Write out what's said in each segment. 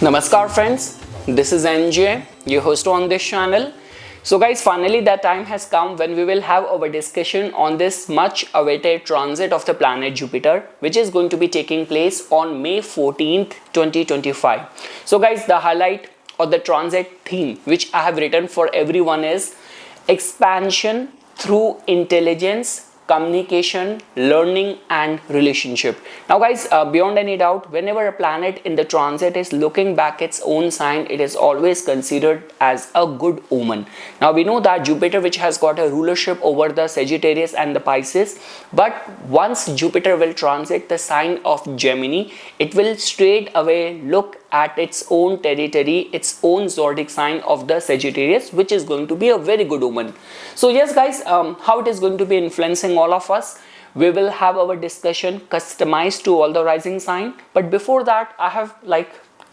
Namaskar friends, this is NJ, your host on this channel. So guys, finally that time has come when we will have our discussion on this much awaited transit of the planet Jupiter, which is going to be taking place on May 14th, 2025. So guys, the highlight or the transit theme which I have written for everyone is expansion through intelligence, communication, learning and relationship. Now guys, beyond any doubt, whenever a planet in the transit is looking back its own sign, it is always considered as a good omen. Now we know that Jupiter, which has got a rulership over the Sagittarius and the Pisces, but once Jupiter will transit the sign of Gemini, it will straight away look at its own territory, its own zodiac sign of the Sagittarius, which is going to be a very good omen. So yes guys, how it is going to be influencing all of us, we will have our discussion customized to all the rising sign. But before that, I have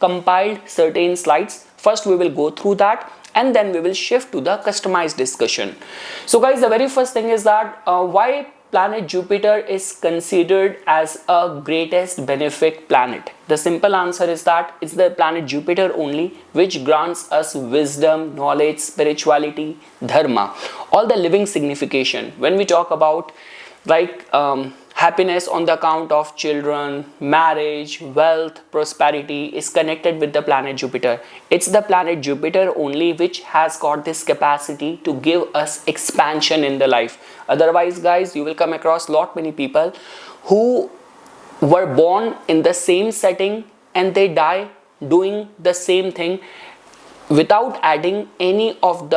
compiled certain slides. First we will go through that and then we will shift to the customized discussion. So guys, the very first thing is that why planet Jupiter is considered as a greatest benefic planet. The simple answer is that it's the planet Jupiter only which grants us wisdom, knowledge, spirituality, dharma, all the living signification. When we talk about happiness on the account of children, marriage, wealth, prosperity is connected with the planet Jupiter. It's the planet Jupiter only which has got this capacity to give us expansion in the life. Otherwise guys, you will come across many people who were born in the same setting and they die doing the same thing without adding any of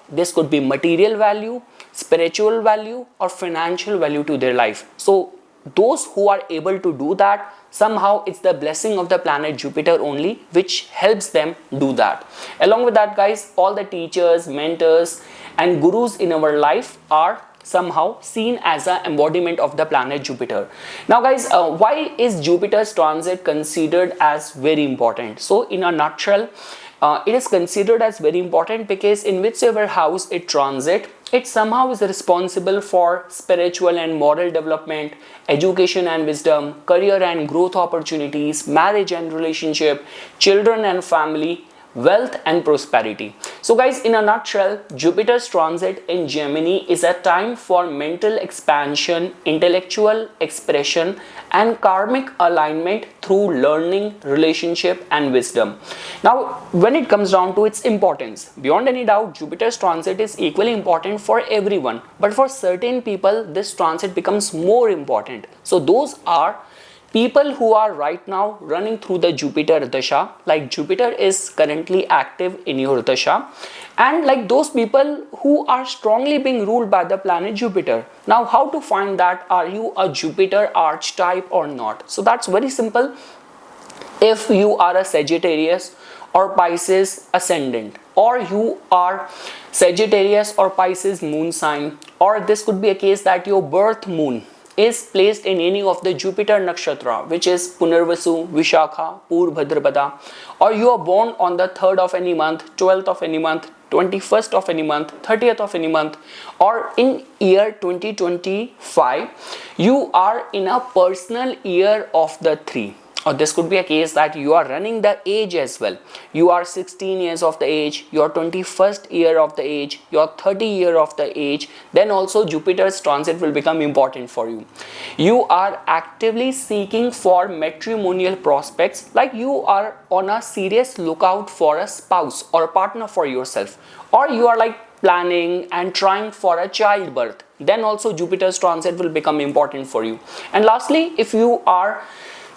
this could be material value, spiritual value or financial value to their life. So those who are able to do that, somehow it's the blessing of the planet Jupiter only which helps them do that. Along with that guys, all the teachers, mentors and gurus in our life are somehow seen as an embodiment of the planet Jupiter. Now guys, why is Jupiter's transit considered as very important? So in a nutshell, it is considered as very important because in whichever house it transit, it somehow is responsible for spiritual and moral development, education and wisdom, career and growth opportunities, marriage and relationship, children and family, wealth and prosperity. So guys, in a nutshell, Jupiter's transit in Gemini is a time for mental expansion, intellectual expression and karmic alignment through learning, relationship and wisdom. Now when it comes down to its importance, beyond any doubt Jupiter's transit is equally important for everyone, but for certain people this transit becomes more important. So those are people who are right now running through the Jupiter Dasha, like Jupiter is currently active in your Dasha, and those people who are strongly being ruled by the planet Jupiter. Now how to find that, are you a Jupiter archetype or not? So that's very simple. If you are a Sagittarius or Pisces ascendant, or you are Sagittarius or Pisces moon sign, or this could be a case that your birth moon is placed in any of the Jupiter nakshatra, which is Punarvasu, Vishakha, Pur Bhadrapada, or you are born on the 3rd of any month, 12th of any month, 21st of any month, 30th of any month, or in year 2025, you are in a personal year of the 3. Or this could be a case that you are running the age as well. You are 16 years of the age, your 21st year of the age, your 30 year of the age, then also Jupiter's transit will become important for you. You are actively seeking for matrimonial prospects, like you are on a serious lookout for a spouse or a partner for yourself, or you are planning and trying for a childbirth, then also Jupiter's transit will become important for you. And lastly, if you are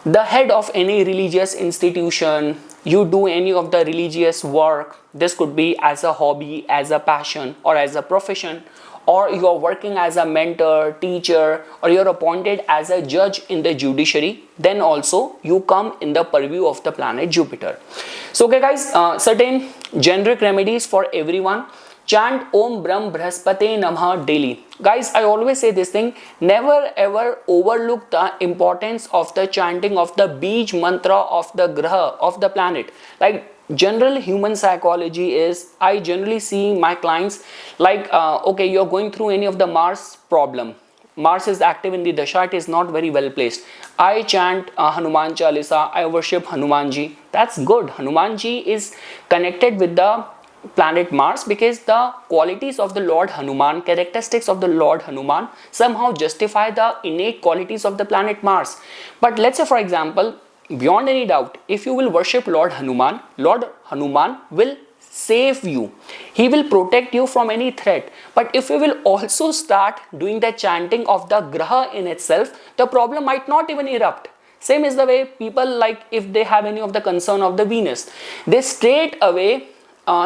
the head of any religious institution, you do any of the religious work, this could be as a hobby, as a passion or as a profession, or you are working as a mentor, teacher, or you are appointed as a judge in the judiciary, then also you come in the purview of the planet Jupiter. So okay guys, certain generic remedies for everyone. Chant Om Brahm Brahaspate Namah daily. Guys, I always say this thing, never ever overlook the importance of the chanting of the Bij mantra of the Graha, of the planet. General human psychology is, I generally see my clients okay, you're going through any of the Mars problem, Mars is active in the dasha, it is not very well placed. I chant Hanuman Chalisa, I worship Hanumanji. That's good. Hanumanji is connected with the planet Mars because the qualities of the Lord Hanuman, characteristics of the Lord Hanuman somehow justify the innate qualities of the planet Mars. But let's say, for example, beyond any doubt, if you will worship Lord Hanuman will save you. He will protect you from any threat. But if you will also start doing the chanting of the graha in itself, the problem might not even erupt. Same is the way people, like if they have any of the concern of the Venus, they straight away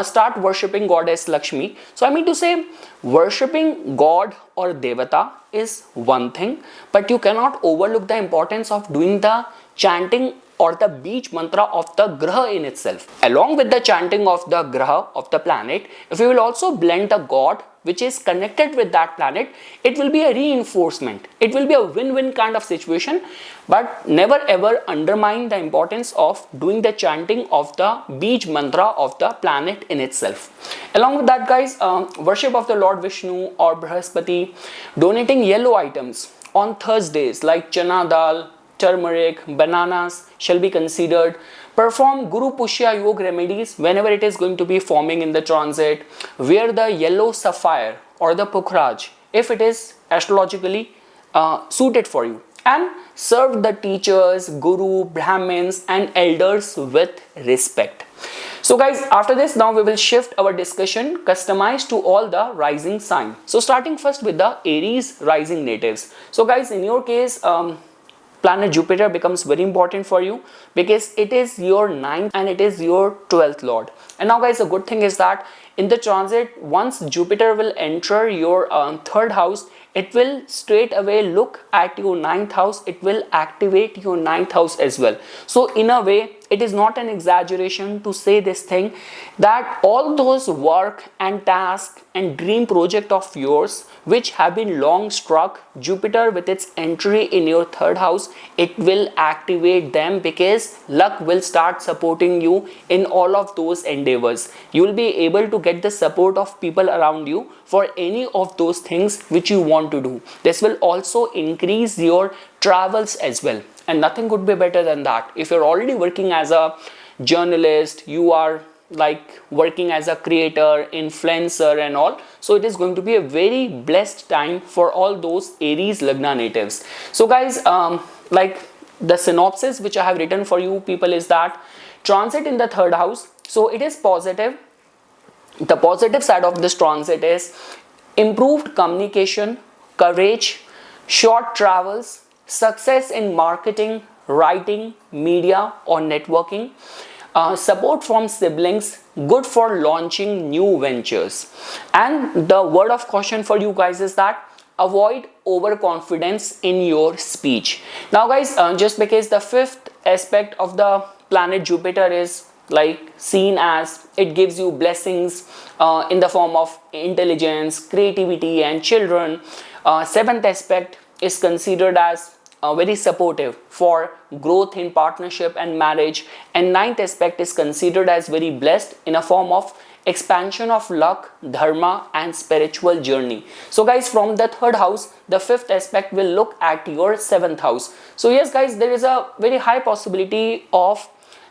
start worshipping goddess Lakshmi. So I mean to say, worshipping God or Devata is one thing, but you cannot overlook the importance of doing the chanting or the beach mantra of the graha in itself. Along with the chanting of the graha of the planet, if you will also blend the god which is connected with that planet, it will be a reinforcement. It will be a win-win kind of situation, but never ever undermine the importance of doing the chanting of the beach mantra of the planet in itself. Along with that, guys, worship of the Lord Vishnu or Brihaspati, donating yellow items on Thursdays like chana dal, turmeric, bananas shall be considered. Perform Guru Pushya Yoga remedies whenever it is going to be forming in the transit. Wear the yellow sapphire or the pukhraj if it is astrologically suited for you. And serve the teachers, guru, brahmins and elders with respect. So guys, after this, now we will shift our discussion customized to all the rising sign. So starting first with the Aries rising natives. So guys, in your case, planet Jupiter becomes very important for you because it is your 9th and it is your 12th lord. And now guys, the good thing is that in the transit, once Jupiter will enter your 3rd house, it will straight away look at your 9th house. It will activate your 9th house as well. So in a way, it is not an exaggeration to say this thing that all those work and task and dream project of yours which have been long struck, Jupiter with its entry in your 3rd house, it will activate them because luck will start supporting you in all of those endeavors. You will be able to get the support of people around you for any of those things which you want to do. This will also increase your travels as well. And nothing could be better than that. If you're already working as a journalist, you are like working as a creator, influencer and all, so it is going to be a very blessed time for all those Aries Lagna natives. So guys, like the synopsis which I have written for you people is that transit in the 3rd house, so it is positive. The positive side of this transit is improved communication, courage, short travels, success in marketing, writing, media or networking, support from siblings, good for launching new ventures. And the word of caution for you guys is that avoid overconfidence in your speech. Now guys, just because the 5th aspect of the planet Jupiter is like seen as it gives you blessings in the form of intelligence, creativity and children, 7th aspect is considered as very supportive for growth in partnership and marriage, and 9th aspect is considered as very blessed in a form of expansion of luck, dharma and spiritual journey. So guys, from the 3rd house, the 5th aspect will look at your 7th house. So yes guys, there is a very high possibility of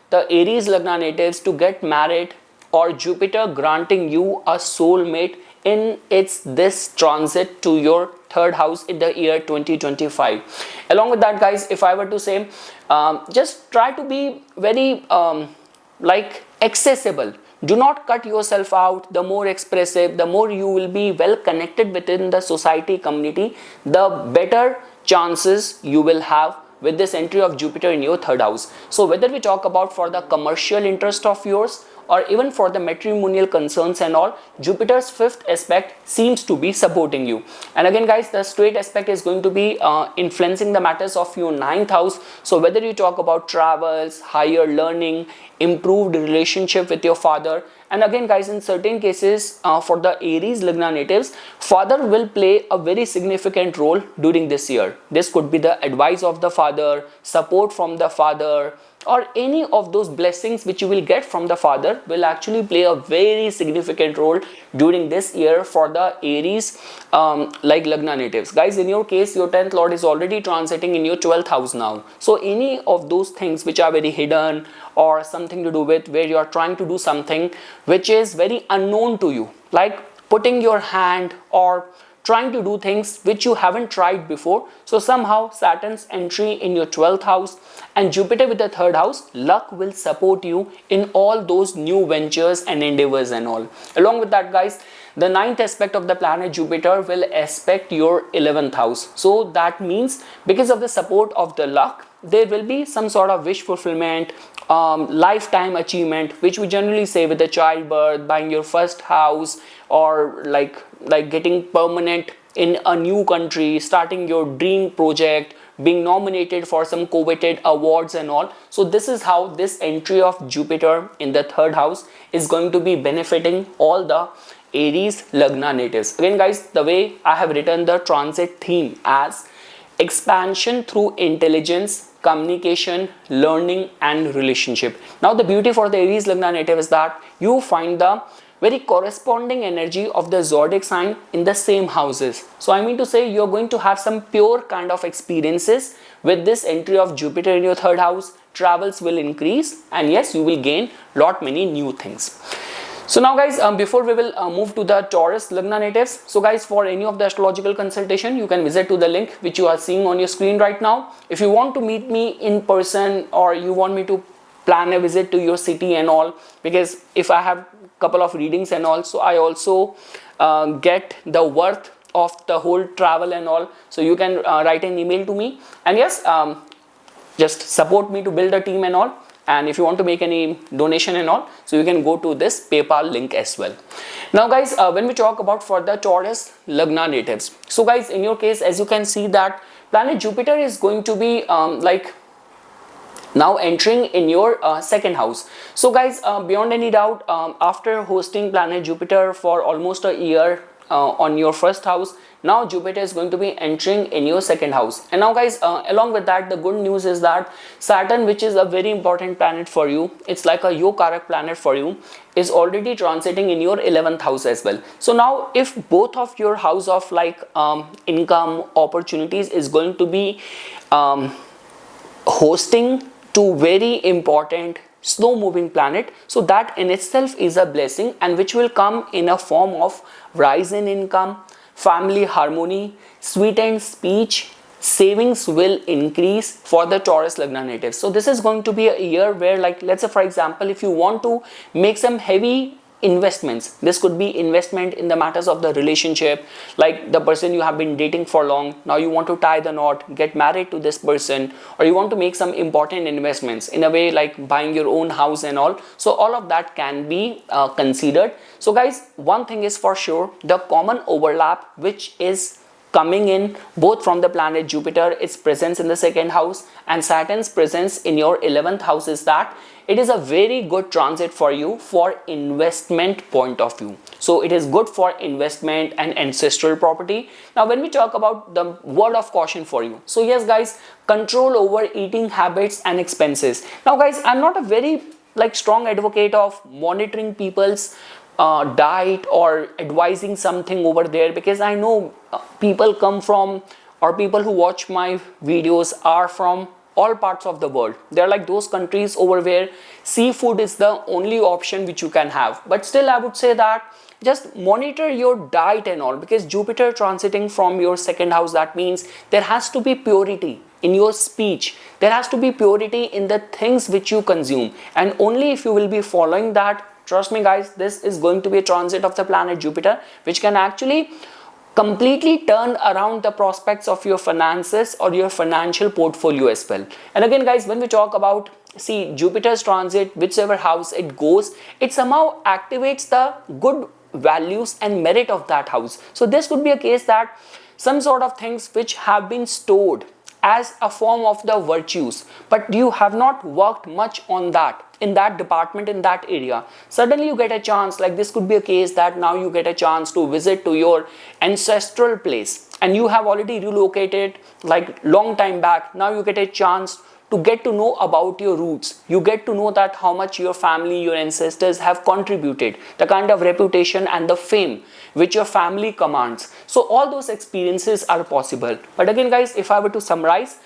the Aries Lagna natives to get married, or Jupiter granting you a soulmate in this transit to your 3rd house in the year 2025. Along with that guys, if I were to say, just try to be very like accessible. Do not cut yourself out. The more expressive, the more you will be well connected within the society community, the better chances you will have with this entry of Jupiter in your 3rd house. So whether we talk about for the commercial interest of yours or even for the matrimonial concerns and all, Jupiter's 5th aspect seems to be supporting you. And again guys, the straight aspect is going to be influencing the matters of your 9th house. So whether you talk about travels, higher learning, improved relationship with your father, and again guys, in certain cases for the Aries Lagna natives, father will play a very significant role during this year. This could be the advice of the father, support from the father, or any of those blessings which you will get from the father will actually play a very significant role during this year for the Aries like Lagna natives. Guys, in your case, your 10th lord is already transiting in your 12th house now. So any of those things which are very hidden or something to do with where you are trying to do something which is very unknown to you, like putting your hand or trying to do things which you haven't tried before. So somehow Saturn's entry in your 12th house and Jupiter with the 3rd house, luck will support you in all those new ventures and endeavors and all. Along with that, guys, the 9th aspect of the planet Jupiter will aspect your 11th house. So that means because of the support of the luck, there will be some sort of wish fulfillment, lifetime achievement, which we generally say with the childbirth, buying your first house, or like getting permanent in a new country, starting your dream project, being nominated for some coveted awards and all. So this is how this entry of Jupiter in the 3rd house is going to be benefiting all the Aries Lagna natives. Again, guys, the way I have written the transit theme as expansion through intelligence, communication, learning and relationship. Now the beauty for the Aries Lagna native is that you find the very corresponding energy of the zodiac sign in the same houses. So I mean to say you're going to have some pure kind of experiences with this entry of Jupiter in your 3rd house. Travels will increase and yes, you will gain many new things. So now guys, before we will move to the Taurus Lagna natives, so guys, for any of the astrological consultation, you can visit to the link which you are seeing on your screen right now. If you want to meet me in person or you want me to plan a visit to your city and all, because if I have couple of readings and all, so I also get the worth of the whole travel and all, so you can write an email to me and yes, just support me to build a team and all. And if you want to make any donation and all, so you can go to this PayPal link as well. Now guys, when we talk about for the Taurus Lagna natives, so guys, in your case, as you can see that planet Jupiter is going to be like now entering in your 2nd house. So guys, beyond any doubt, after hosting planet Jupiter for almost a year on your 1st house, now Jupiter is going to be entering in your 2nd house. And now guys, along with that, the good news is that Saturn, which is a very important planet for you, it's like a Yogarak planet for you, is already transiting in your 11th house as well. So now if both of your house of like income opportunities is going to be hosting to very important slow moving planet, so that in itself is a blessing and which will come in a form of rise in income, family harmony, sweetened speech, savings will increase for the Taurus Lagna natives. So this is going to be a year where, like, let's say for example, if you want to make some heavy investments, this could be investment in the matters of the relationship, like the person you have been dating for long, now you want to tie the knot, get married to this person, or you want to make some important investments in a way like buying your own house and all. So all of that can be considered. So guys, one thing is for sure, the common overlap which is coming in both from the planet Jupiter, its presence in the 2nd house, and Saturn's presence in your 11th house, is that it is a very good transit for you for investment point of view. So it is good for investment and ancestral property. Now when we talk about the word of caution for you, so yes guys, control over eating habits and expenses. Now guys, I'm not a very strong advocate of monitoring people's diet or advising something over there, because I know people come from, or people who watch my videos are from all parts of the world. They're like those countries over where seafood is the only option which you can have. But still I would say that just monitor your diet and all, because Jupiter transiting from your 2nd house, that means there has to be purity in your speech, there has to be purity in the things which you consume, and only if you will be following that, trust me guys, this is going to be a transit of the planet Jupiter which can actually completely turn around the prospects of your finances or your financial portfolio as well. And again guys, when we talk about, see, Jupiter's transit, whichever house it goes, it somehow activates the good values and merit of that house. So this could be a case that some sort of things which have been stored as a form of the virtues, but you have not worked much on that in that department, in that area, suddenly you get a chance. Like this could be a case that now you get a chance to visit to your ancestral place and you have already relocated like long time back. Now you get a chance to get to know about your roots. You get to know that how much your family, your ancestors have contributed, the kind of reputation and the fame which your family commands. So all those experiences are possible. But again guys, if I were to summarize,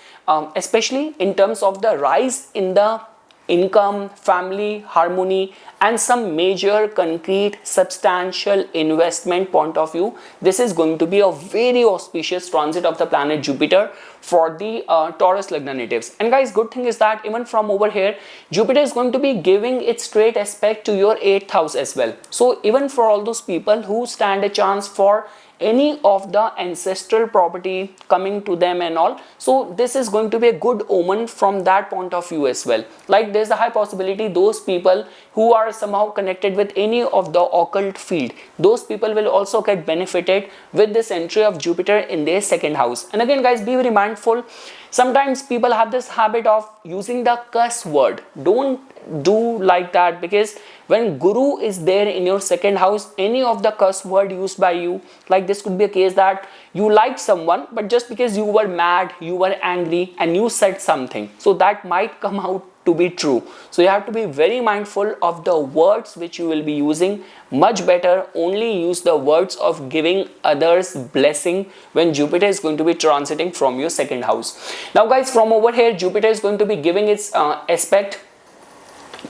especially in terms of the rise in the income, family, harmony, and some major concrete substantial investment point of view, this is going to be a very auspicious transit of the planet Jupiter for the Taurus Lagna natives. And guys, good thing is that even from over here, Jupiter is going to be giving its straight aspect to your 8th house as well. So even for all those people who stand a chance for any of the ancestral property coming to them and all, so this is going to be a good omen from that point of view as well. Like there's a high possibility those people who are somehow connected with any of the occult field, those people will also get benefited with this entry of Jupiter in their 2nd house. And again guys, be very mindful, sometimes people have this habit of using the curse word. Don't do like that, because when Guru is there in your 2nd house, any of the curse word used by you, like this could be a case that you liked someone, but just because you were mad, you were angry and you said something, so that might come out to be true. So you have to be very mindful of the words which you will be using. Much better only use the words of giving others blessing when Jupiter is going to be transiting from your 2nd house. Now guys, from over here, Jupiter is going to be giving its aspect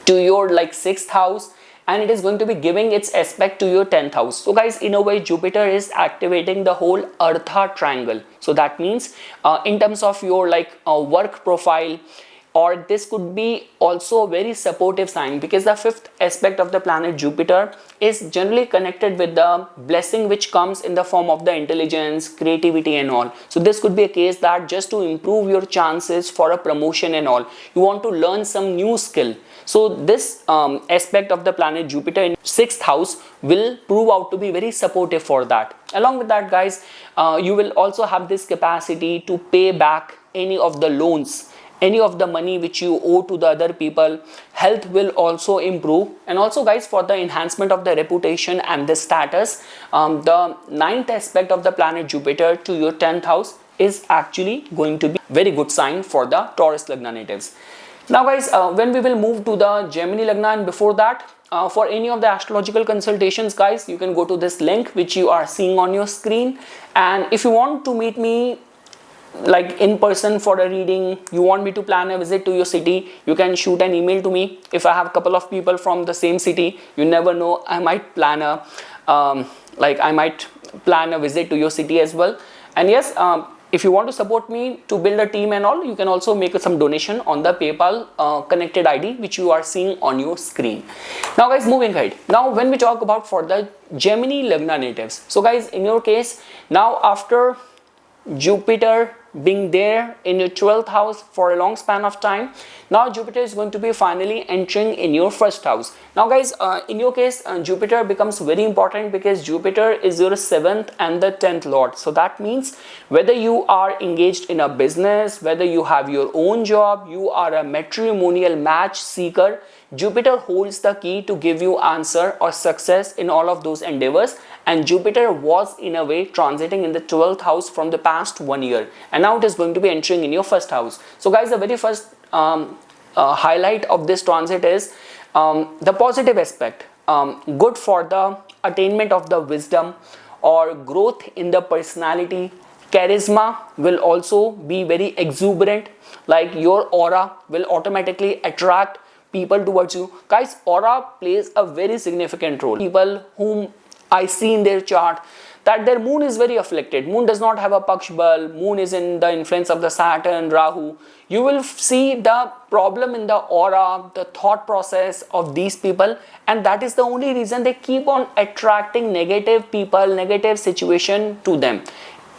to your 6th house, and it is going to be giving its aspect to your 10th house. So guys, in a way, Jupiter is activating the whole Eartha triangle. So that means in terms of your work profile, or this could be also a very supportive sign, because the 5th aspect of the planet Jupiter is generally connected with the blessing which comes in the form of the intelligence, creativity and all. So this could be a case that just to improve your chances for a promotion and all, you want to learn some new skill. So this aspect of the planet Jupiter in 6th house will prove out to be very supportive for that. Along with that guys, you will also have this capacity to pay back any of the loans, any of the money which you owe to the other people. Health will also improve, and also guys, for the enhancement of the reputation and the status, the 9th aspect of the planet Jupiter to your 10th house is actually going to be very good sign for the Taurus Lagna natives. Now guys, when we will move to the Gemini Lagna, and before that, for any of the astrological consultations guys, you can go to this link which you are seeing on your screen. And if you want to meet me in person for a reading, you want me to plan a visit to your city, you can shoot an email to me. If I have a couple of people from the same city, you never know, I might plan a visit to your city as well. And yes, if you want to support me to build a team and all, you can also make some donation on the PayPal connected ID which you are seeing on your screen. Now guys, moving ahead. Now when we talk about for the Gemini Lagna natives, so guys, in your case, now after Jupiter being there in your 12th house for a long span of time, now Jupiter is going to be finally entering in your 1st house. Now guys, in your case, Jupiter becomes very important because Jupiter is your 7th and the 10th lord. So that means whether you are engaged in a business, whether you have your own job, you are a matrimonial match seeker, Jupiter holds the key to give you answer or success in all of those endeavors. And Jupiter was in a way transiting in the 12th house from the past 1 year, and now it is going to be entering in your 1st house. So guys, the very first highlight of this transit is the positive aspect, good for the attainment of the wisdom or growth in the personality. Charisma will also be very exuberant, like your aura will automatically attract people towards you. Guys, aura plays a very significant role. People whom I see in their chart that their moon is very afflicted, moon does not have a pakshbal, moon is in the influence of the Saturn, Rahu, you will see the problem in the aura, the thought process of these people, and that is the only reason they keep on attracting negative people, negative situation to them.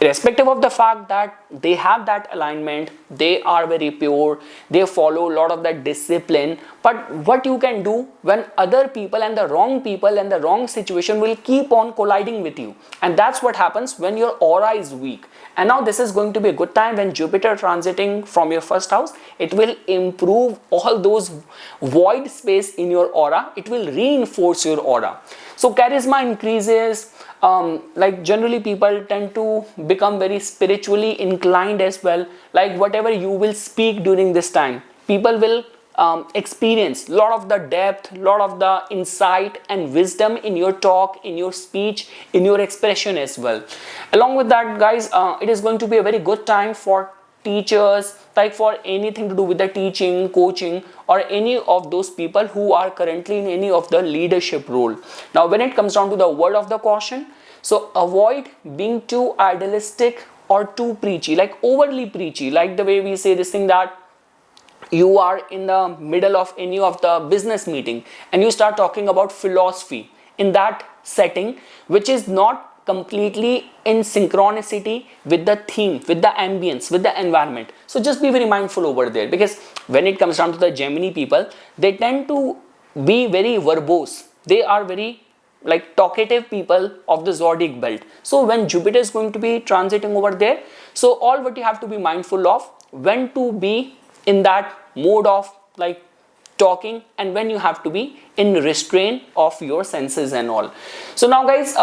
Irrespective of the fact that they have that alignment, they are very pure, they follow a lot of that discipline. But what you can do when other people and the wrong situation will keep on colliding with you, and that's what happens when your aura is weak. And now this is going to be a good time when Jupiter transiting from your 1st house, it will improve all those void space in your aura, it will reinforce your aura. So charisma increases, like generally people tend to become very spiritually inclined as well. Like whatever you will speak during this time, people will experience lot of the depth, lot of the insight and wisdom in your talk, in your speech, in your expression as well. Along with that, guys, it is going to be a very good time for teachers, like for anything to do with the teaching, coaching, or any of those people who are currently in any of the leadership role. Now when it comes down to the word of the caution, so avoid being too idealistic or too preachy, like overly preachy, like the way we say this thing that you are in the middle of any of the business meeting and you start talking about philosophy in that setting, which is not completely in synchronicity with the theme, with the ambience, with the environment. So just be very mindful over there, because when it comes down to the Gemini people, they tend to be very verbose. They are very like talkative people of the zodiac belt. So when Jupiter is going to be transiting over there, so all what you have to be mindful of, when to be in that mode of like talking and when you have to be in restraint of your senses and all. So now guys,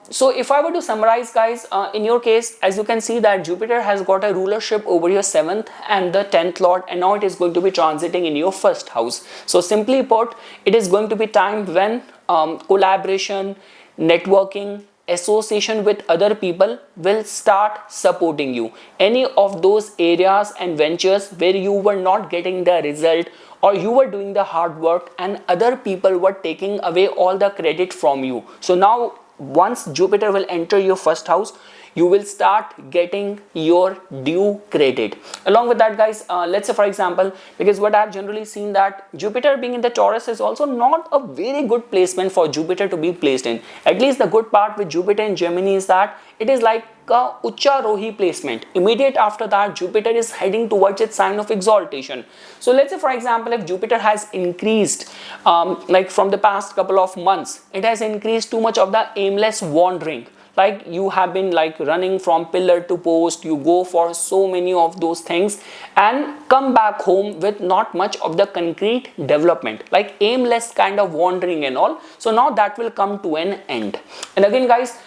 so if I were to summarize, guys, in your case, as you can see that Jupiter has got a rulership over your 7th and the 10th lord, and now it is going to be transiting in your 1st house. So simply put, it is going to be time when collaboration, networking, association with other people will start supporting you. Any of those areas and ventures where you were not getting the result, or you were doing the hard work and other people were taking away all the credit from you. So now once Jupiter will enter your 1st house, you will start getting your due credit. Along with that, guys, let's say for example, because what I've generally seen that Jupiter being in the Taurus is also not a very good placement for Jupiter to be placed in. At least the good part with Jupiter in Gemini is that it is like a Ucharohi placement. Immediate after that, Jupiter is heading towards its sign of exaltation. So let's say for example, if Jupiter has increased like from the past couple of months, it has increased too much of the aimless wandering. Like you have been like running from pillar to post, you go for so many of those things and come back home with not much of the concrete development, like aimless kind of wandering and all. So now that will come to an end. And again, guys,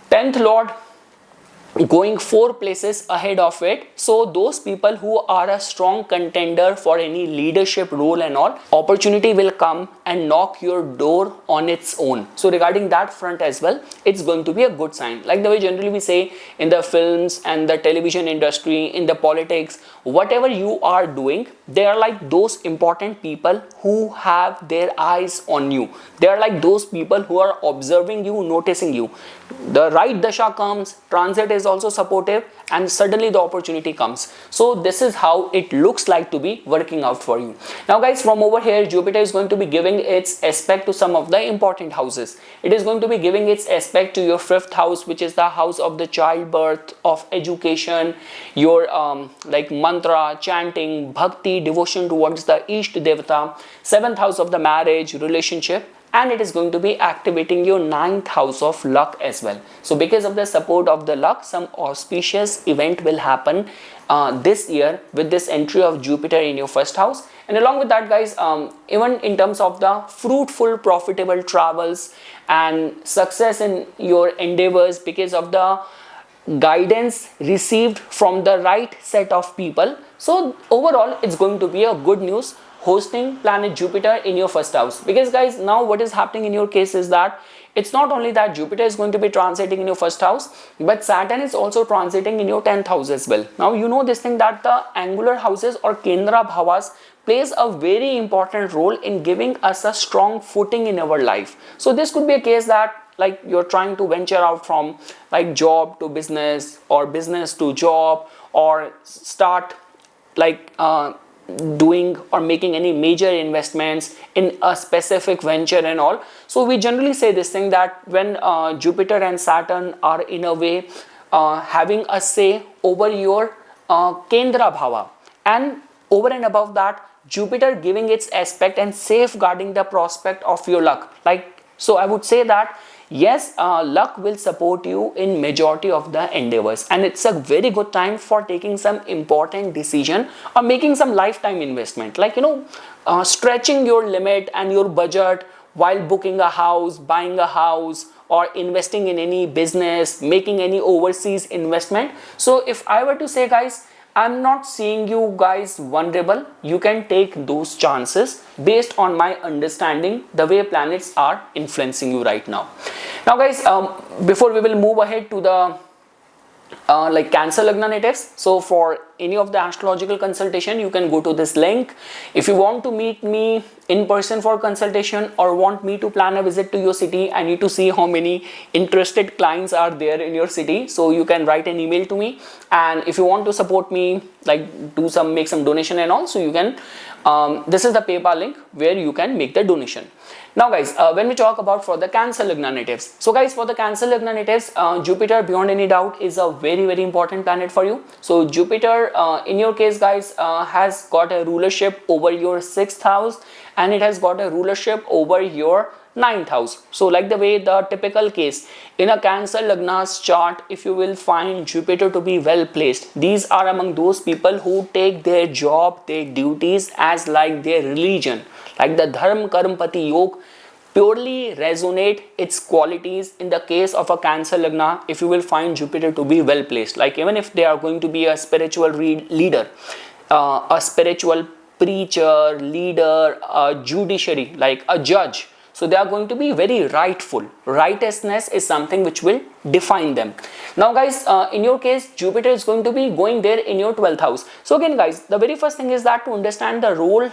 10th lord going 4 places ahead of it. So those people who are a strong contender for any leadership role and all, opportunity will come and knock your door on its own. So regarding that front as well, it's going to be a good sign. Like the way generally we say in the films and the television industry, in the politics, whatever you are doing, they are like those important people who have their eyes on you. They are like those people who are observing you, noticing you. The right dasha comes, transit is also supportive, and suddenly the opportunity comes. So this is how it looks like to be working out for you. Now guys, from over here, Jupiter is going to be giving its aspect to some of the important houses. It is going to be giving its aspect to your 5th house, which is the house of the childbirth, of education, your like mantra, chanting, bhakti, devotion towards the Ishta Devata, 7th house of the marriage, relationship, and it is going to be activating your 9th house of luck as well. So because of the support of the luck, some auspicious event will happen this year with this entry of Jupiter in your 1st house. And along with that, guys, even in terms of the fruitful, profitable travels and success in your endeavors because of the guidance received from the right set of people. So overall, it's going to be a good news hosting planet Jupiter in your 1st house. Because guys, now what is happening in your case is that it's not only that Jupiter is going to be transiting in your 1st house, but Saturn is also transiting in your 10th house as well. Now you know this thing that the angular houses or Kendra Bhavas plays a very important role in giving us a strong footing in our life. So this could be a case that like you're trying to venture out from like job to business or business to job, or start like doing or making any major investments in a specific venture and all. So we generally say this thing that when Jupiter and Saturn are in a way having a say over your Kendra Bhava, and over and above that, Jupiter giving its aspect and safeguarding the prospect of your luck. Like, so I would say that yes, luck will support you in majority of the endeavors, and it's a very good time for taking some important decision or making some lifetime investment, like stretching your limit and your budget while booking a house, buying a house, or investing in any business, making any overseas investment. So if I were to say, guys, I'm not seeing you guys vulnerable. You can take those chances based on my understanding, the way planets are influencing you right now. Now guys, before we will move ahead to the like Cancer Lagna natives, so for any of the astrological consultation, you can go to this link. If you want to meet me in person for consultation or want me to plan a visit to your city, I need to see how many interested clients are there in your city, so you can write an email to me. And if you want to support me, like make some donation and all, so you can this is the PayPal link where you can make the donation. Now guys, when we talk about for the Cancer Lagna natives, so guys, for the Cancer Lagna natives, Jupiter beyond any doubt is a very important planet for you. So Jupiter in your case, guys, has got a rulership over your 6th house, and it has got a rulership over your 9th house. So like the way the typical case in a Cancer Lagna's chart, if you will find Jupiter to be well placed, these are among those people who take their job, their duties as like their religion, like the Dharm Karm Pati Yog purely resonate its qualities in the case of a Cancer Lagna. If you will find Jupiter to be well placed, like even if they are going to be a spiritual leader, a spiritual preacher, leader, a judiciary, like a judge, so they are going to be very rightful. Righteousness is something which will define them. Now guys, in your case, Jupiter is going to be going there in your 12th house. So again guys, the very first thing is that to understand the role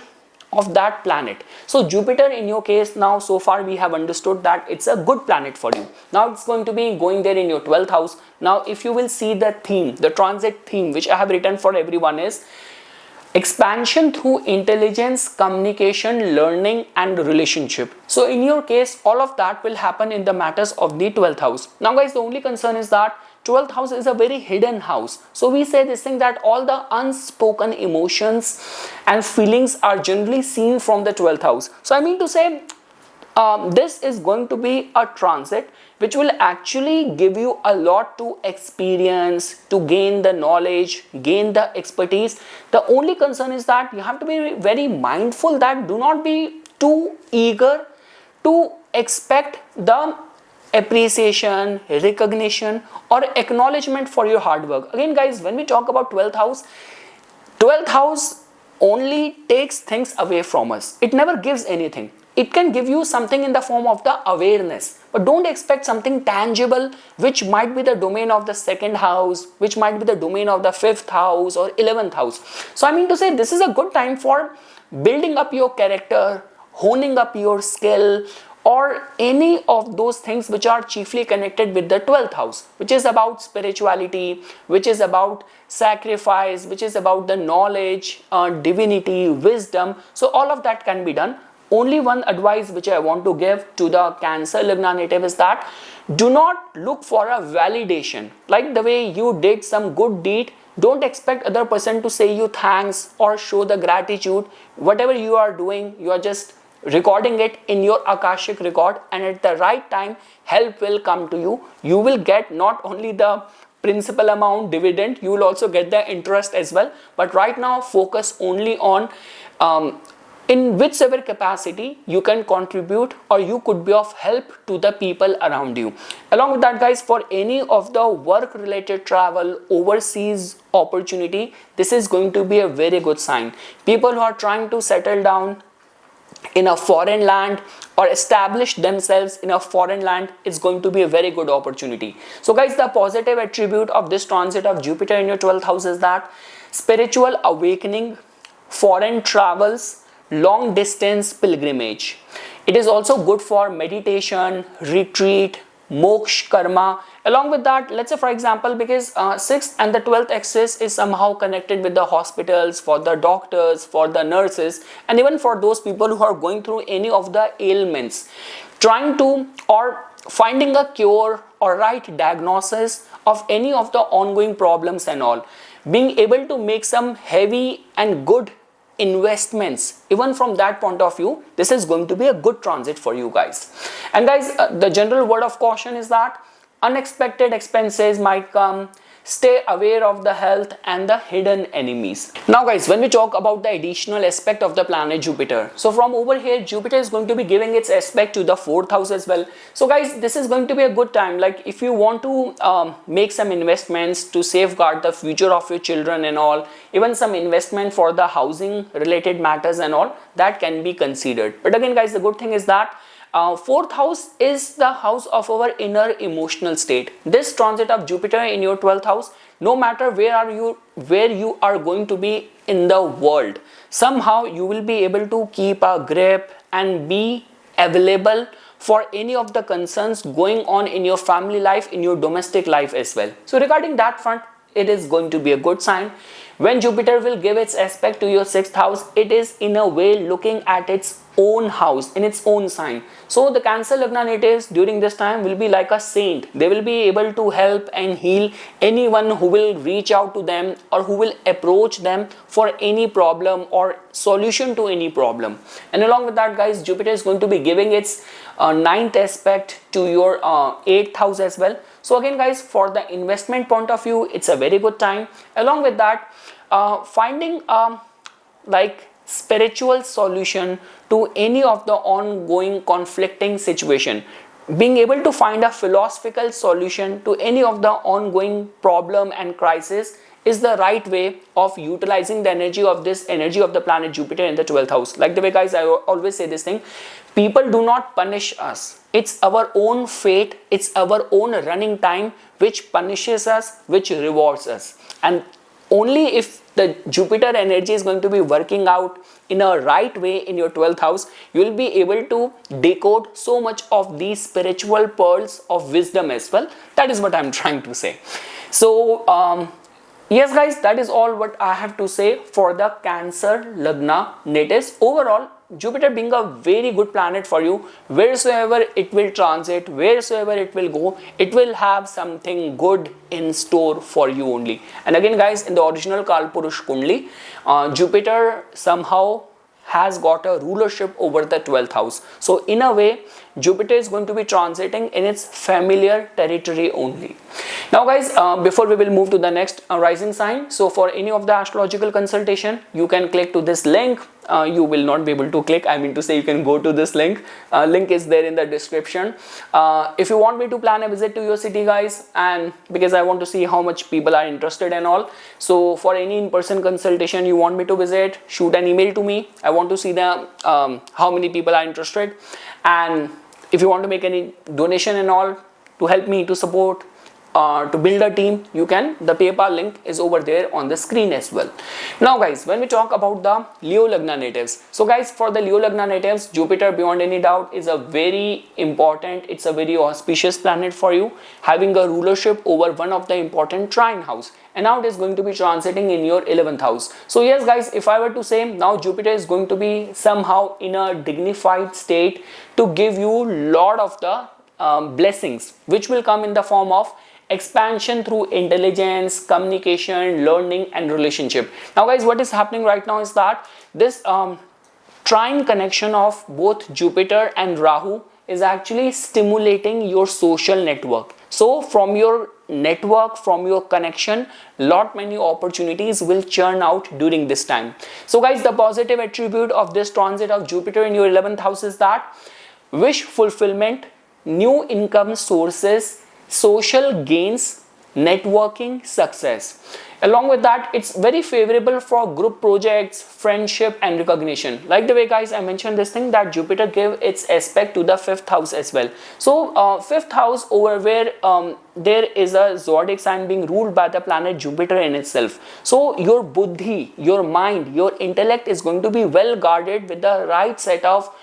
of that planet. So Jupiter in your case, now so far we have understood that it's a good planet for you. Now it's going to be going there in your 12th house. Now if you will see the theme, the transit theme which I have written for everyone is expansion through intelligence, communication, learning and relationship. So in your case, all of that will happen in the matters of the 12th house. Now guys, the only concern is that 12th house is a very hidden house. So we say this thing that all the unspoken emotions and feelings are generally seen from the 12th house. So I mean to say, this is going to be a transit which will actually give you a lot to experience, to gain the knowledge, gain the expertise. The only concern is that you have to be very mindful that do not be too eager to expect the appreciation, recognition or acknowledgement for your hard work. Again guys, when we talk about 12th house only takes things away from us. It never gives anything. It can give you something in the form of the awareness, but don't expect something tangible which might be the domain of the 2nd house, which might be the domain of the 5th house or 11th house. So I mean to say, this is a good time for building up your character, honing up your skill, or any of those things which are chiefly connected with the 12th house, which is about spirituality, which is about sacrifice, which is about the knowledge, divinity, wisdom. So all of that can be done. Only one advice which I want to give to the Cancer Lagna native is that do not look for a validation. Like the way you did some good deed, don't expect other person to say you thanks or show the gratitude. Whatever you are doing, you are just recording it in your Akashic record, and at the right time help will come to you. You will get not only the principal amount dividend, you will also get the interest as well. But right now focus only on in whichever capacity you can contribute or you could be of help to the people around you. Along with that guys, for any of the work related travel, overseas opportunity, this is going to be a very good sign. People who are trying to settle down in a foreign land or establish themselves in a foreign land, it's going to be a very good opportunity. So guys, the positive attribute of this transit of Jupiter in your 12th house is that spiritual awakening, foreign travels, long distance pilgrimage. It is also good for meditation, retreat, moksha karma. Along with that, let's say for example, because 6th and the 12th axis is somehow connected with the hospitals, for the doctors, for the nurses, and even for those people who are going through any of the ailments, trying to or finding a cure or right diagnosis of any of the ongoing problems and all, being able to make some heavy and good investments. Even from that point of view, this is going to be a good transit for you guys. And guys, the general word of caution is that unexpected expenses might come, Stay aware of the health and the hidden enemies. Now guys, when we talk about the additional aspect of the planet Jupiter, so from over here Jupiter is going to be giving its aspect to the 4th house as well. So guys, this is going to be a good time, like if you want to make some investments to safeguard the future of your children and all, even some investment for the housing related matters and all, that can be considered. But again guys, the good thing is that 4th house is the house of our inner emotional state. This transit of Jupiter in your 12th house, no matter where you are going to be in the world, somehow you will be able to keep a grip and be available for any of the concerns going on in your family life, in your domestic life as well. So regarding that front, it is going to be a good sign. When Jupiter will give its aspect to your 6th house, it is in a way looking at its own house, in its own sign. So the Cancer Lagna natives during this time will be like a saint. They will be able to help and heal anyone who will reach out to them or who will approach them for any problem or solution to any problem. And along with that guys, Jupiter is going to be giving its 9th aspect to your 8th house as well. So again guys, for the investment point of view, it's a very good time. Along with that, finding like spiritual solution to any of the ongoing conflicting situation, being able to find a philosophical solution to any of the ongoing problem and crisis is the right way of utilizing the energy of the planet Jupiter in the 12th house. Like the way guys, I always say this thing, people do not punish us. It's our own fate, it's our own running time which punishes us, which rewards us. And only if the Jupiter energy is going to be working out in a right way in your 12th house, you will be able to decode so much of these spiritual pearls of wisdom as well. That is what I'm trying to say. So yes guys, that is all what I have to say for the Cancer Lagna natives. Overall, Jupiter being a very good planet for you, wheresoever it will transit, wheresoever it will go, it will have something good in store for you only. And again guys, in the original Kalpurush Kundli, Jupiter somehow has got a rulership over the 12th house. So in a way, Jupiter is going to be transiting in its familiar territory only. Now guys, before we will move to the next rising sign, so for any of the astrological consultation, you can click to this link. You will not be able to click, I mean to say you can go to this link. Link is there in the description. If you want me to plan a visit to your city guys, and because I want to see how much people are interested and all, so for any in-person consultation you want me to visit, shoot an email to me. I want to see the how many people are interested. And if you want to make any donation and all to help me to support to build a team, you can. The PayPal link is over there on the screen as well. Now guys, when we talk about the Leo Lagna natives, so guys, for the Leo Lagna natives, Jupiter beyond any doubt is a very important, it's a very auspicious planet for you, having a rulership over one of the important trine house, and now it is going to be transiting in your 11th house. So yes guys, if I were to say, now Jupiter is going to be somehow in a dignified state to give you lot of the blessings which will come in the form of expansion through intelligence, communication, learning and relationship. Now guys, what is happening right now is that this trine connection of both Jupiter and Rahu is actually stimulating your social network. So from your network, from your connection, lot many opportunities will churn out during this time. So guys, the positive attribute of this transit of Jupiter in your 11th house is that wish fulfillment, new income sources, social gains, networking, success. Along with that, it's very favorable for group projects, friendship and recognition. Like the way guys, I mentioned this thing that Jupiter gave its aspect to the 5th house as well. So 5th house over where there is a zodiac sign being ruled by the planet Jupiter in itself. So your buddhi, your mind, your intellect is going to be well guarded with the right set of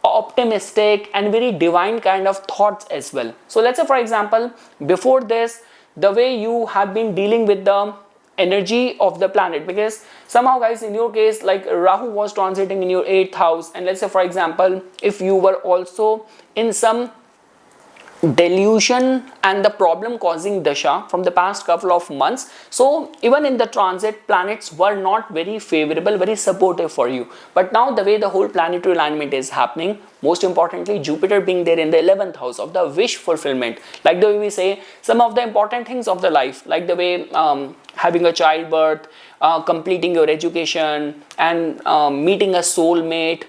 optimistic and very divine kind of thoughts as well. So let's say for example, before this, the way you have been dealing with the energy of the planet, because somehow guys, in your case, like Rahu was transiting in your 8th house, and let's say for example, if you were also in some delusion and the problem causing dasha from the past couple of months. So even in the transit, planets were not very favorable, very supportive for you. But now the way the whole planetary alignment is happening, most importantly Jupiter being there in the 11th house of the wish fulfillment, like the way we say some of the important things of the life, like the way having a childbirth, completing your education, and meeting a soulmate,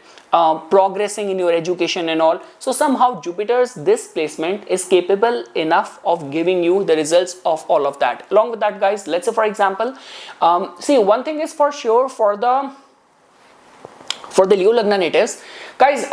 progressing in your education and all. So somehow Jupiter's this placement is capable enough of giving you the results of all of that. Along with that, guys, let's say for example, see, one thing is for sure for the Leo Lagna natives, guys,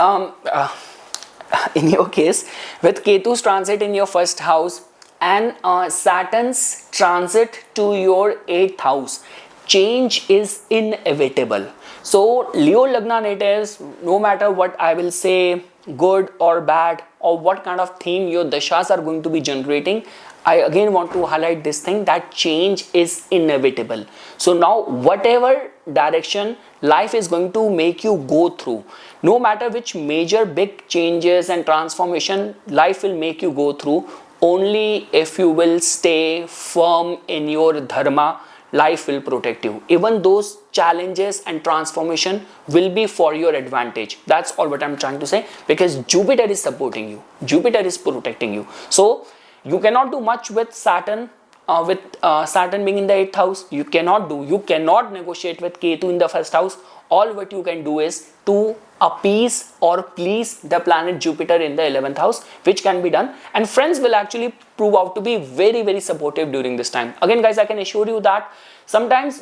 in your case with Ketu's transit in your first house and Saturn's transit to your 8th house, change is inevitable. So Leo Lagna natives, no matter what I will say, good or bad, or what kind of theme your dashas are going to be generating, I again want to highlight this thing that change is inevitable. So now whatever direction life is going to make you go through, no matter which major big changes and transformation life will make you go through, only if you will stay firm in your dharma, life will protect you. Even those challenges and transformation will be for your advantage. That's all what I'm trying to say, because Jupiter is supporting you, Jupiter is protecting you. So you cannot do much with Saturn, Saturn being in the 8th house. You cannot negotiate with Ketu in the first house. All what you can do is to appease or please the planet Jupiter in the 11th house, which can be done, and friends will actually prove out to be very, very supportive during this time. Again, guys, I can assure you that sometimes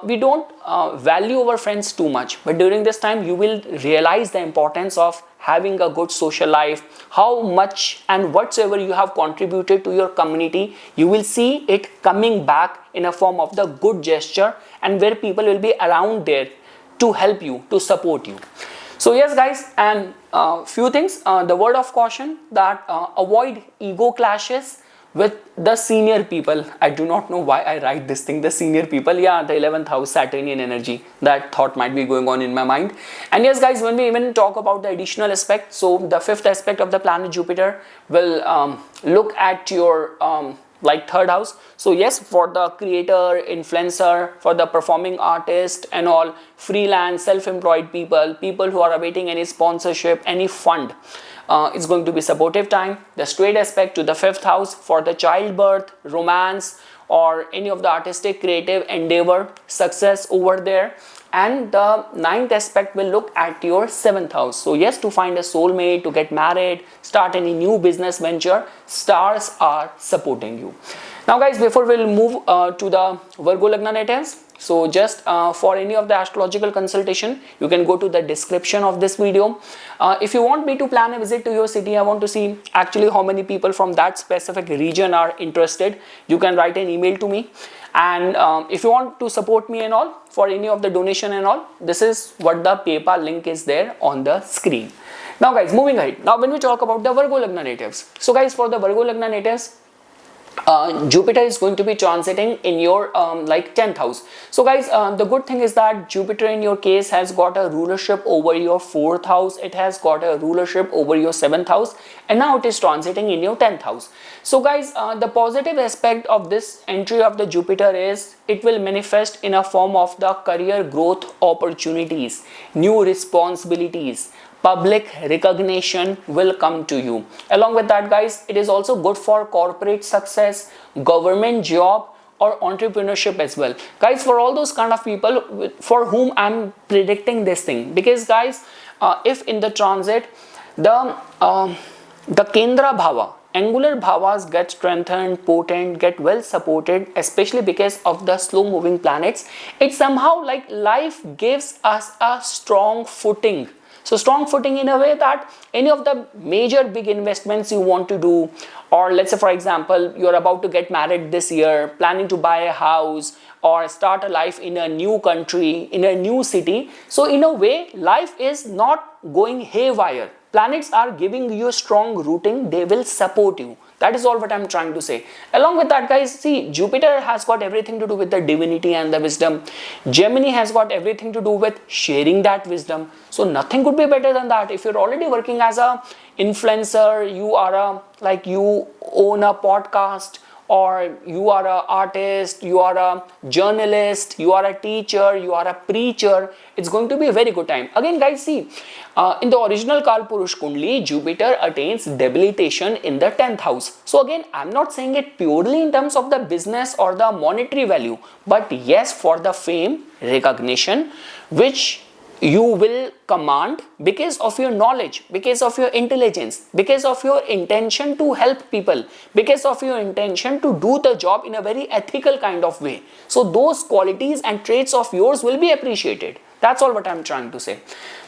we don't value our friends too much, but during this time you will realize the importance of having a good social life, how much and whatsoever you have contributed to your community, you will see it coming back in a form of the good gesture, and where people will be around there to help you, to support you. So yes, guys, and few things, the word of caution that avoid ego clashes with the senior people. I do not know why I write this thing, the senior people. Yeah, the 11th house Saturnian energy, that thought might be going on in my mind. And yes, guys, when we even talk about the additional aspect, so the 5th aspect of the planet Jupiter will look at your like 3rd house. So yes, for the creator, influencer, for the performing artist and all, freelance, self-employed people who are awaiting any sponsorship, any fund, it's going to be supportive time. The straight aspect to the 5th house for the childbirth, romance, or any of the artistic creative endeavor, success over there. And the 9th aspect will look at your 7th house. So yes, to find a soulmate, to get married, start any new business venture, stars are supporting you. Now guys, before we'll move to the Virgo Lagna natives, so just for any of the astrological consultation, you can go to the description of this video. If you want me to plan a visit to your city, I want to see actually how many people from that specific region are interested, you can write an email to me. And if you want to support me and all for any of the donation and all, this is what the PayPal link is there on the screen. Now guys, moving ahead. Now when we talk about the Virgo Lagna natives, so guys, for the Virgo Lagna natives, Jupiter is going to be transiting in your like 10th house. So guys, the good thing is that Jupiter in your case has got a rulership over your 4th house, it has got a rulership over your 7th house, and now it is transiting in your 10th house. So guys, the positive aspect of this entry of the Jupiter is it will manifest in a form of the career growth opportunities, new responsibilities, public recognition will come to you. Along with that, guys, it is also good for corporate success, government job, or entrepreneurship as well. Guys, for all those kind of people for whom I'm predicting this thing, because guys, if in the transit the Kendra Bhava, angular bhavas get strengthened, potent, get well supported, especially because of the slow moving planets, it somehow like life gives us a strong footing. So strong footing in a way that any of the major big investments you want to do, or let's say for example, you're about to get married this year, planning to buy a house or start a life in a new country, in a new city. So in a way, life is not going haywire. Planets are giving you a strong rooting, they will support you. That is all what I'm trying to say. Along with that, guys, see, Jupiter has got everything to do with the divinity and the wisdom. Gemini has got everything to do with sharing that wisdom. So nothing could be better than that. If you're already working as a influencer, you are a, like, you own a podcast, or you are an artist, you are a journalist, you are a teacher, you are a preacher, it's going to be a very good time. Again, guys, see, in the original Kalpurush Kundli, Jupiter attains debilitation in the 10th house. So again, I'm not saying it purely in terms of the business or the monetary value, but yes, for the fame, recognition, which you will command because of your knowledge, because of your intelligence, because of your intention to help people, because of your intention to do the job in a very ethical kind of way. So those qualities and traits of yours will be appreciated. That's all what I'm trying to say.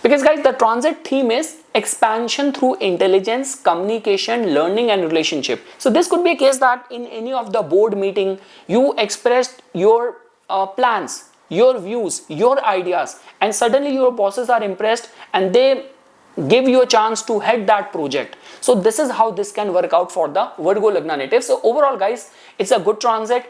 Because, guys, the transit theme is expansion through intelligence, communication, learning and relationship. So this could be a case that in any of the board meeting, you expressed your plans, your views, your ideas, and suddenly your bosses are impressed and they give you a chance to head that project. So this is how this can work out for the Virgo Lagna native. So overall, guys, it's a good transit.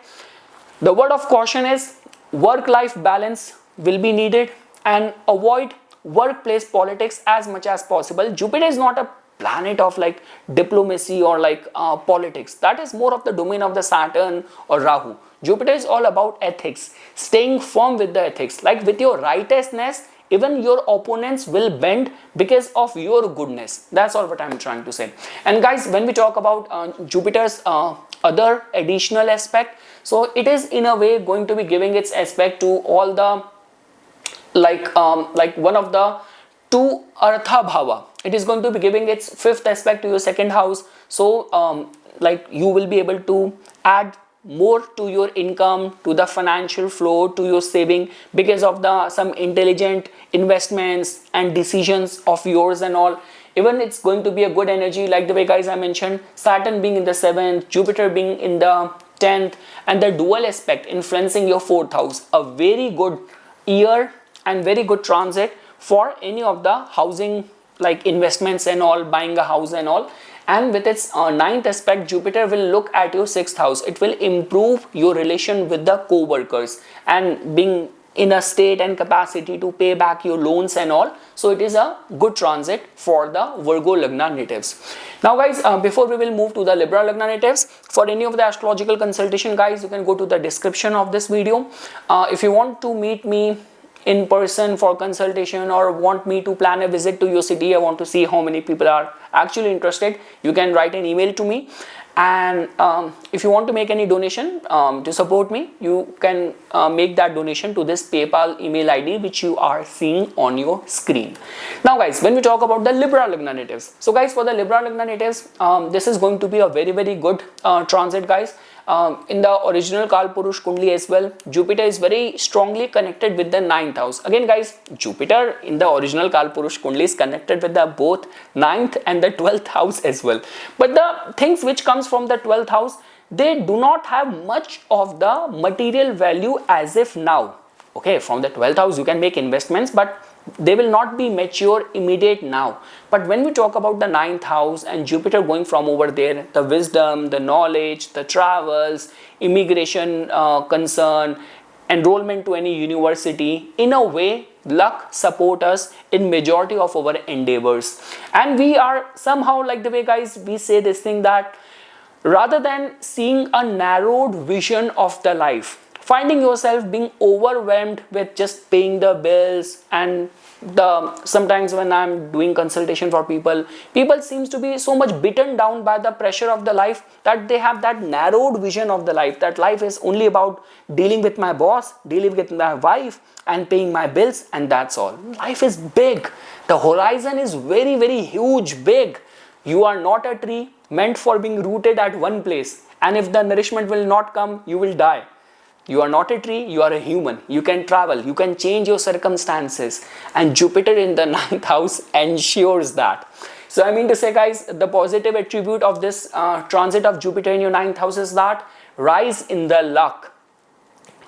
The word of caution is work-life balance will be needed, and avoid workplace politics as much as possible. Jupiter is not a planet of like diplomacy or like politics. That is more of the domain of the Saturn or Rahu. Jupiter is all about ethics, staying firm with the ethics. Like with your righteousness, even your opponents will bend because of your goodness. That's all what I'm trying to say. And guys, when we talk about Jupiter's other additional aspect, so it is in a way going to be giving its aspect to all the like one of the two Artha Bhava. It is going to be giving its fifth aspect to your second house. So like you will be able to add more to your income, to the financial flow, to your saving because of the some intelligent investments and decisions of yours and all. Even it's going to be a good energy, like the way, guys, I mentioned, Saturn being in the 7th, Jupiter being in the 10th, and the dual aspect influencing your 4th house. A very good year and very good transit for any of the housing like investments and all, buying a house and all. And with its 9th aspect, Jupiter will look at your 6th house. It will improve your relation with the co-workers and being in a state and capacity to pay back your loans and all. So it is a good transit for the Virgo Lagna natives. Now, guys, before we will move to the Libra Lagna natives, for any of the astrological consultation, guys, you can go to the description of this video. If you want to meet me in person for consultation or want me to plan a visit to your city, I want to see how many people are actually interested, you can write an email to me. And if you want to make any donation to support me, you can make that donation to this PayPal email ID which you are seeing on your screen. Now, guys, when we talk about the Libra Lagna natives, so guys, for the Libra Lagna natives, this is going to be a very, very good transit, guys. In the original Kalpurush Kundli as well, Jupiter is very strongly connected with the 9th house. Again, guys, Jupiter in the original Kalpurush Kundli is connected with the both 9th and the 12th house as well. But the things which comes from the 12th house, they do not have much of the material value as if now. Okay, from the 12th house you can make investments, but they will not be mature immediate now. But when we talk about the 9th house and Jupiter going from over there, the wisdom, the knowledge, the travels, immigration concern, enrollment to any university, in a way, luck support us in majority of our endeavors. And we are somehow, like the way, guys, we say this thing that rather than seeing a narrowed vision of the life, finding yourself being overwhelmed with just paying the bills, and sometimes when I'm doing consultation for people seems to be so much beaten down by the pressure of the life that they have that narrowed vision of the life, that life is only about dealing with my boss, dealing with my wife and paying my bills, and that's all. Life is big. The horizon is very, very huge, big. You are not a tree meant for being rooted at one place, and if the nourishment will not come, you will die. You are not a tree, you are a human. You can travel, you can change your circumstances, and Jupiter in the 9th house ensures that. So I mean to say, guys, the positive attribute of this transit of Jupiter in your 9th house is that rise in the luck,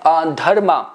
dharma,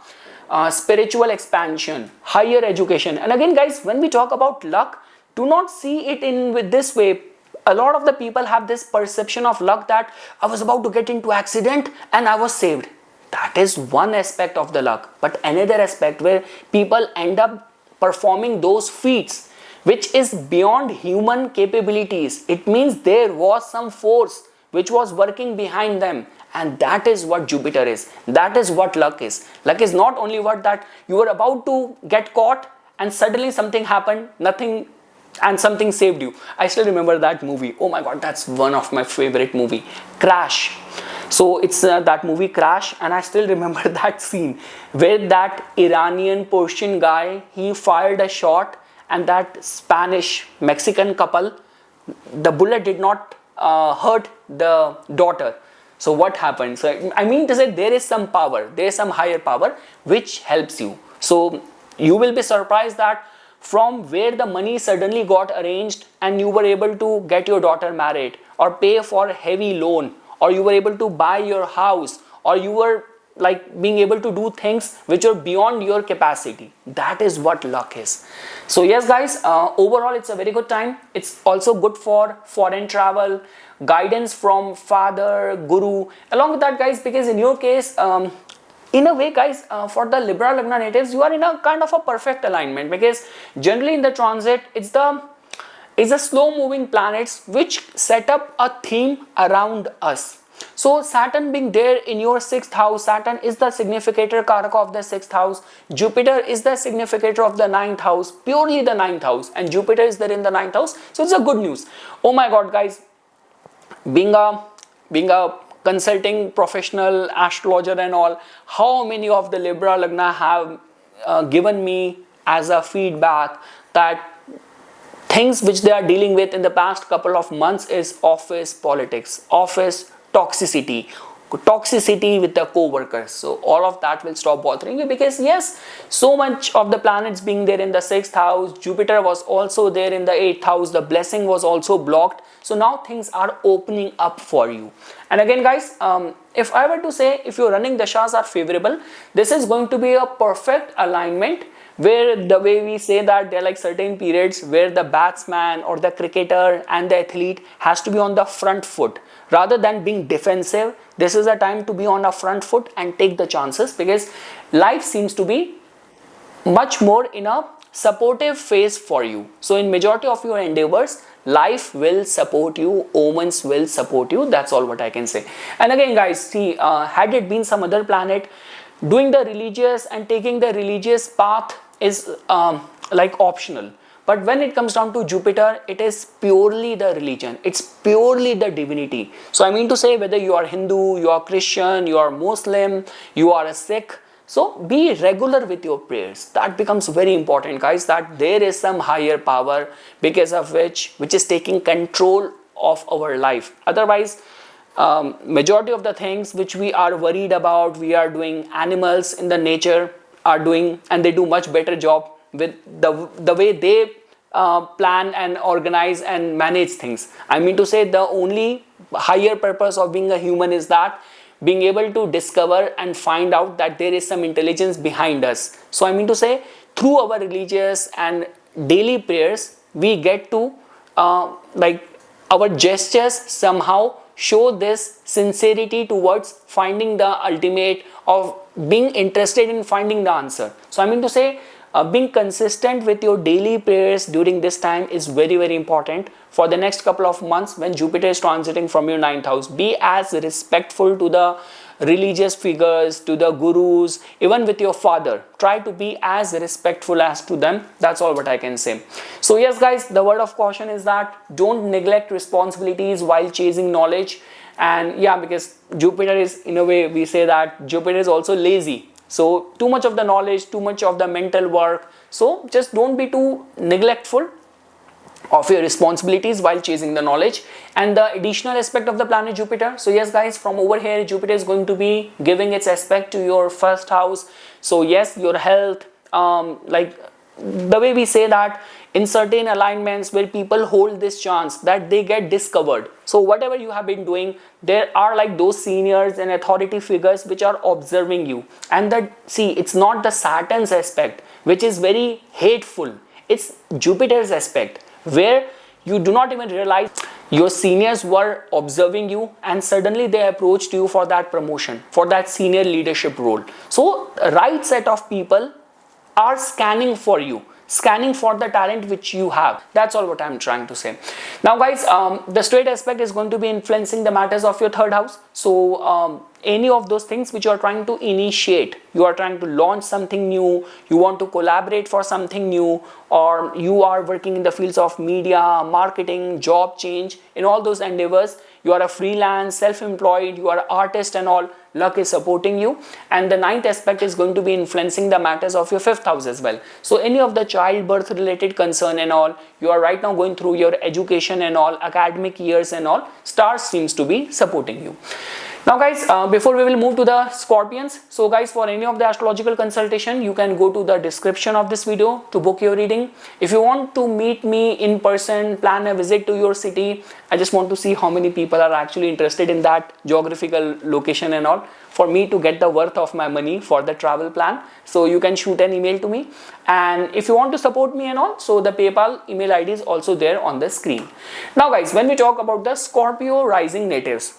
spiritual expansion, higher education. And again, guys, when we talk about luck, do not see it in with this way. a lot of the people have this perception of luck that I was about to get into accident and I was saved. That is one aspect of the luck. But another aspect where people end up performing those feats which is beyond human capabilities. It means there was some force which was working behind them, and that is what Jupiter is. That is what luck is. Luck is not only what that you were about to get caught and suddenly something happened, nothing, and something saved you. I still remember that movie. Oh my god, that's one of my favorite movie, Crash. So it's that movie Crash, and I still remember that scene where that Iranian Persian guy, he fired a shot, and that Spanish Mexican couple, the bullet did not hurt the daughter. So what happened? So I mean to say, there is some power, there is some higher power which helps you. So you will be surprised that from where the money suddenly got arranged and you were able to get your daughter married, or pay for a heavy loan, or you were able to buy your house, or you were like being able to do things which are beyond your capacity. That is what luck is. So yes guys, overall it's a very good time. It's also good for foreign travel, guidance from father, guru, along with that guys, because in your case, in a way guys, for the Libra Lagna natives, you are in a kind of a perfect alignment, because generally in the transit, it's a slow moving planets which set up a theme around us. So Saturn being there in your 6th house, Saturn is the significator karaka of the 6th house, Jupiter is the significator of the 9th house, purely the 9th house, and Jupiter is there in the 9th house. So it's a good news. Oh my god guys, being a consulting professional, astrologer and all, how many of the Libra Lagna have given me as a feedback that things which they are dealing with in the past couple of months is office politics, office toxicity with the co-workers. So all of that will stop bothering you, because yes, so much of the planets being there in the 6th house, Jupiter was also there in the 8th house, the blessing was also blocked. So now things are opening up for you. And again guys, if I were to say, if your running dashas are favorable, this is going to be a perfect alignment, where the way we say that there are like certain periods where the batsman or the cricketer and the athlete has to be on the front foot rather than being defensive. This is a time to be on a front foot and take the chances, because life seems to be much more in a supportive phase for you. So in majority of your endeavors, life will support you, omens will support you. That's all what I can say. And again guys, see, had it been some other planet, doing the religious and taking the religious path is like optional. But when it comes down to Jupiter, it is purely the religion, it's purely the divinity. So I mean to say, whether you are Hindu, you are Christian, you are Muslim, you are a Sikh, so be regular with your prayers. That becomes very important guys, that there is some higher power because of which is taking control of our life. Otherwise, majority of the things which we are worried about, we are doing, animals in the nature are doing, and they do much better job with the way they plan and organize and manage things. I mean to say, the only higher purpose of being a human is that being able to discover and find out that there is some intelligence behind us. So I mean to say, through our religious and daily prayers, we get to like our gestures somehow show this sincerity towards finding the ultimate, of being interested in finding the answer. So I mean to say, being consistent with your daily prayers during this time is very, very important for the next couple of months when Jupiter is transiting from your 9th house. Be as respectful to the religious figures, to the gurus, even with your father. Try to be as respectful as to them. That's all what I can say. So yes guys, the word of caution is that don't neglect responsibilities while chasing knowledge. And yeah, because Jupiter is, in a way we say that Jupiter is also lazy. So too much of the knowledge, too much of the mental work. So just don't be too neglectful of your responsibilities while chasing the knowledge. And the additional aspect of the planet Jupiter. So yes guys, from over here, Jupiter is going to be giving its aspect to your 1st house. So yes, your health, like the way we say that in certain alignments where people hold this chance that they get discovered. So whatever you have been doing, there are like those seniors and authority figures which are observing you. And that, see, it's not the Saturn's aspect which is very hateful. It's Jupiter's aspect, where you do not even realize your seniors were observing you, and suddenly they approached you for that promotion, for that senior leadership role. So right set of people are scanning for you, scanning for the talent which you have. That's all what I'm trying to say. Now guys, the straight aspect is going to be influencing the matters of your third house. So any of those things which you are trying to initiate, you are trying to launch something new, you want to collaborate for something new, or you are working in the fields of media, marketing, job change, in all those endeavors, you are a freelance, self-employed, you are an artist and all, luck is supporting you. And the ninth aspect is going to be influencing the matters of your fifth house as well. So any of the childbirth related concern and all, you are right now going through your education and all, academic years and all, stars seems to be supporting you. Now guys, before we will move to the Scorpions, so guys, for any of the astrological consultation, you can go to the description of this video to book your reading. If you want to meet me in person, plan a visit to your city, I just want to see how many people are actually interested in that geographical location and all, for me to get the worth of my money for the travel plan. So you can shoot an email to me, and if you want to support me and all, so the PayPal email ID is also there on the screen. Now guys, when we talk about the Scorpio rising natives,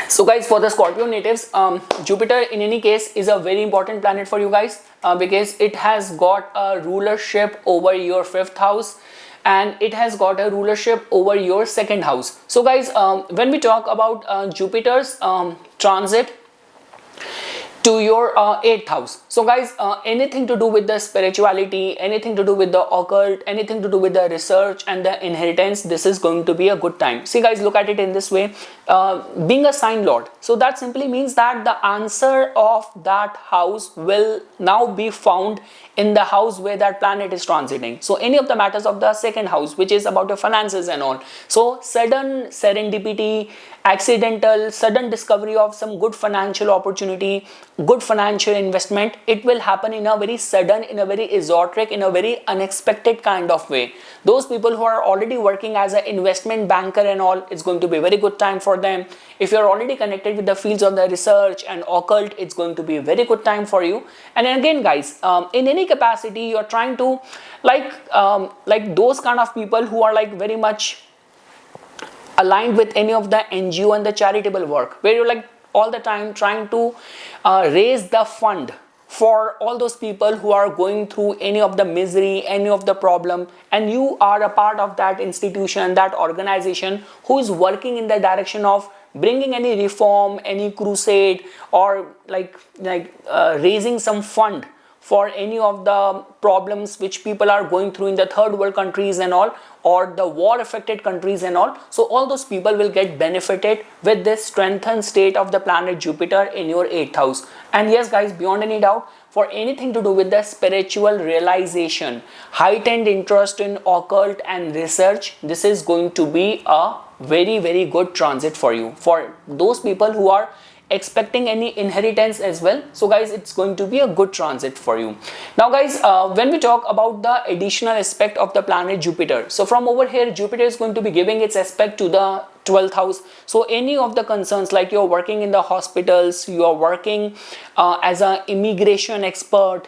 so guys, for the Scorpio natives, Jupiter in any case is a very important planet for you guys, because it has got a rulership over your fifth house, and it has got a rulership over your second house. So guys, when we talk about Jupiter's transit to your 8th house, so guys, anything to do with the spirituality, anything to do with the occult, anything to do with the research and the inheritance, this is going to be a good time. See guys, look at it in this way, being a sign lord, so that simply means that the answer of that house will now be found in the house where that planet is transiting. So any of the matters of the second house, which is about your finances and all, so sudden serendipity, accidental, sudden discovery of some good financial opportunity, good financial investment, it will happen in a very sudden, in a very esoteric, in a very unexpected kind of way. Those people who are already working as an investment banker and all, it's going to be a very good time for them. If you're already connected with the fields of the research and occult, it's going to be a very good time for you. And again guys, in any capacity, you're trying to like those kind of people who are like very much aligned with any of the NGO and the charitable work, where you're like all the time trying to raise the fund for all those people who are going through any of the misery, any of the problem, and you are a part of that institution, that organization who is working in the direction of bringing any reform, any crusade, or like raising some fund for any of the problems which people are going through in the third world countries and all, or the war affected countries and all. So all those people will get benefited with this strengthened state of the planet Jupiter in your 8th house. And yes guys, beyond any doubt, for anything to do with the spiritual realization, heightened interest in occult and research, this is going to be a very good transit for you. For those people who are expecting any inheritance as well, so guys, it's going to be a good transit for you. Now guys, when we talk about the additional aspect of the planet Jupiter, so from over here, Jupiter is going to be giving its aspect to the 12th house. So any of the concerns, like you're working in the hospitals, you are working as an immigration expert,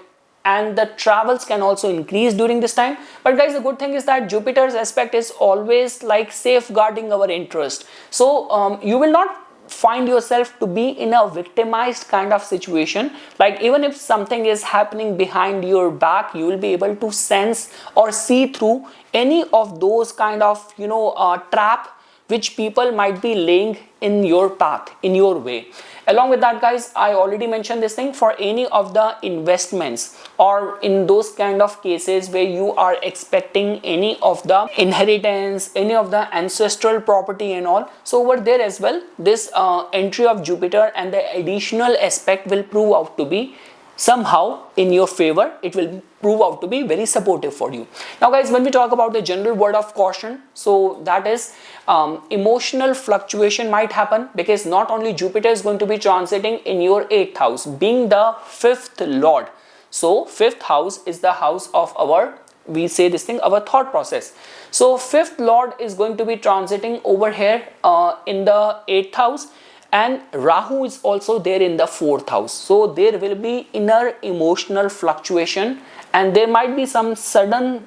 and the travels can also increase during this time. But guys, the good thing is that Jupiter's aspect is always like safeguarding our interest. So you will not find yourself to be in a victimized kind of situation. Like even if something is happening behind your back, you will be able to sense or see through any of those kind of trap which people might be laying in your path, in your way. Along with that guys, I already mentioned this thing, for any of the investments or in those kind of cases where you are expecting any of the inheritance, any of the ancestral property and all, so over there as well, this entry of Jupiter and the additional aspect will prove out to be somehow in your favor. It will prove out to be very supportive for you. Now guys, when we talk about the general word of caution, so that is emotional fluctuation might happen, because not only Jupiter is going to be transiting in your 8th house, being the 5th lord. So 5th house is the house of our, we say this thing, our thought process. So 5th lord is going to be transiting over here in the 8th house, and Rahu is also there in the 4th house. So there will be inner emotional fluctuation, and there might be some sudden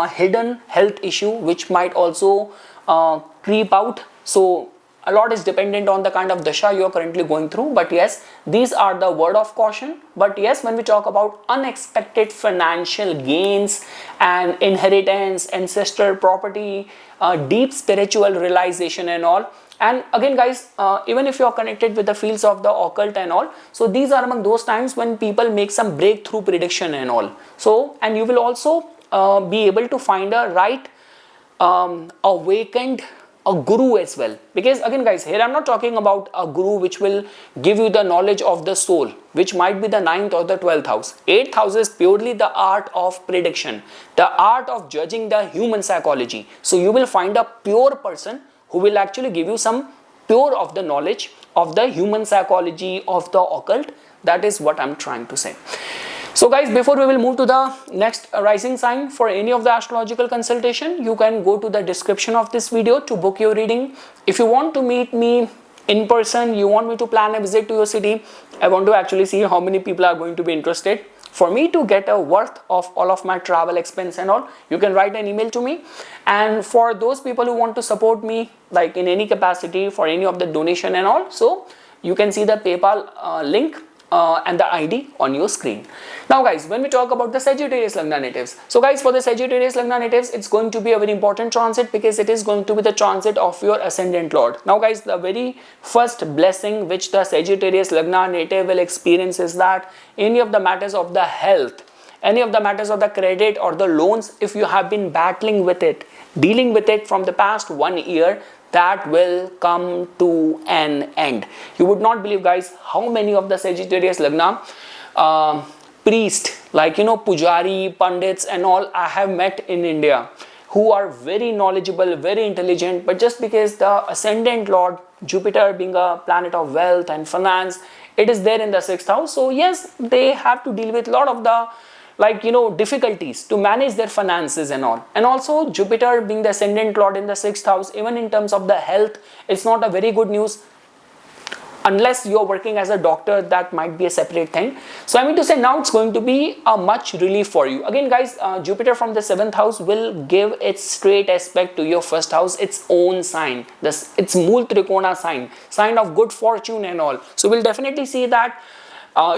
hidden health issue which might also creep out. So a lot is dependent on the kind of dasha you are currently going through, but yes, these are the word of caution. But yes, when we talk about unexpected financial gains and inheritance, ancestral property, deep spiritual realization and all, and again guys, even if you are connected with the fields of the occult and all, so these are among those times when people make some breakthrough prediction and all. So, and you will also be able to find a right awakened a guru as well, because again guys, here I'm not talking about a guru which will give you the knowledge of the soul, which might be the 9th or the 12th house. 8th house is purely the art of prediction, the art of judging the human psychology. So you will find a pure person who will actually give you some pure of the knowledge of the human psychology, of the occult. That is what I'm trying to say. So guys, before we will move to the next rising sign, for any of the astrological consultation, you can go to the description of this video to book your reading. If you want to meet me in person, you want me to plan a visit to your city, I want to actually see how many people are going to be interested. For me to get a worth of all of my travel expense and all, you can write an email to me. And for those people who want to support me like in any capacity for any of the donation and all, so you can see the PayPal link and the ID on your screen. Now guys, when we talk about the Sagittarius Lagna natives, so guys, for the Sagittarius Lagna natives, it's going to be a very important transit because it is going to be the transit of your ascendant lord. Now guys, the very first blessing which the Sagittarius Lagna native will experience is that any of the matters of the health, any of the matters of the credit or the loans, if you have been battling with it, dealing with it from the past 1 year, that will come to an end. You would not believe guys how many of the Sagittarius Lagna priest, like pujari, pandits and all I have met in India, who are very knowledgeable, very intelligent, but just because the ascendant lord Jupiter being a planet of wealth and finance, it is there in the 6th house. So yes, they have to deal with a lot of the difficulties to manage their finances and all. And also Jupiter being the ascendant lord in the 6th house, even in terms of the health, it's not a very good news. Unless you're working as a doctor, that might be a separate thing. So I mean to say, now it's going to be a much relief for you. Again guys, Jupiter from the 7th house will give its straight aspect to your 1st house, its own sign. It's Mool Trikona sign of good fortune and all. So we'll definitely see that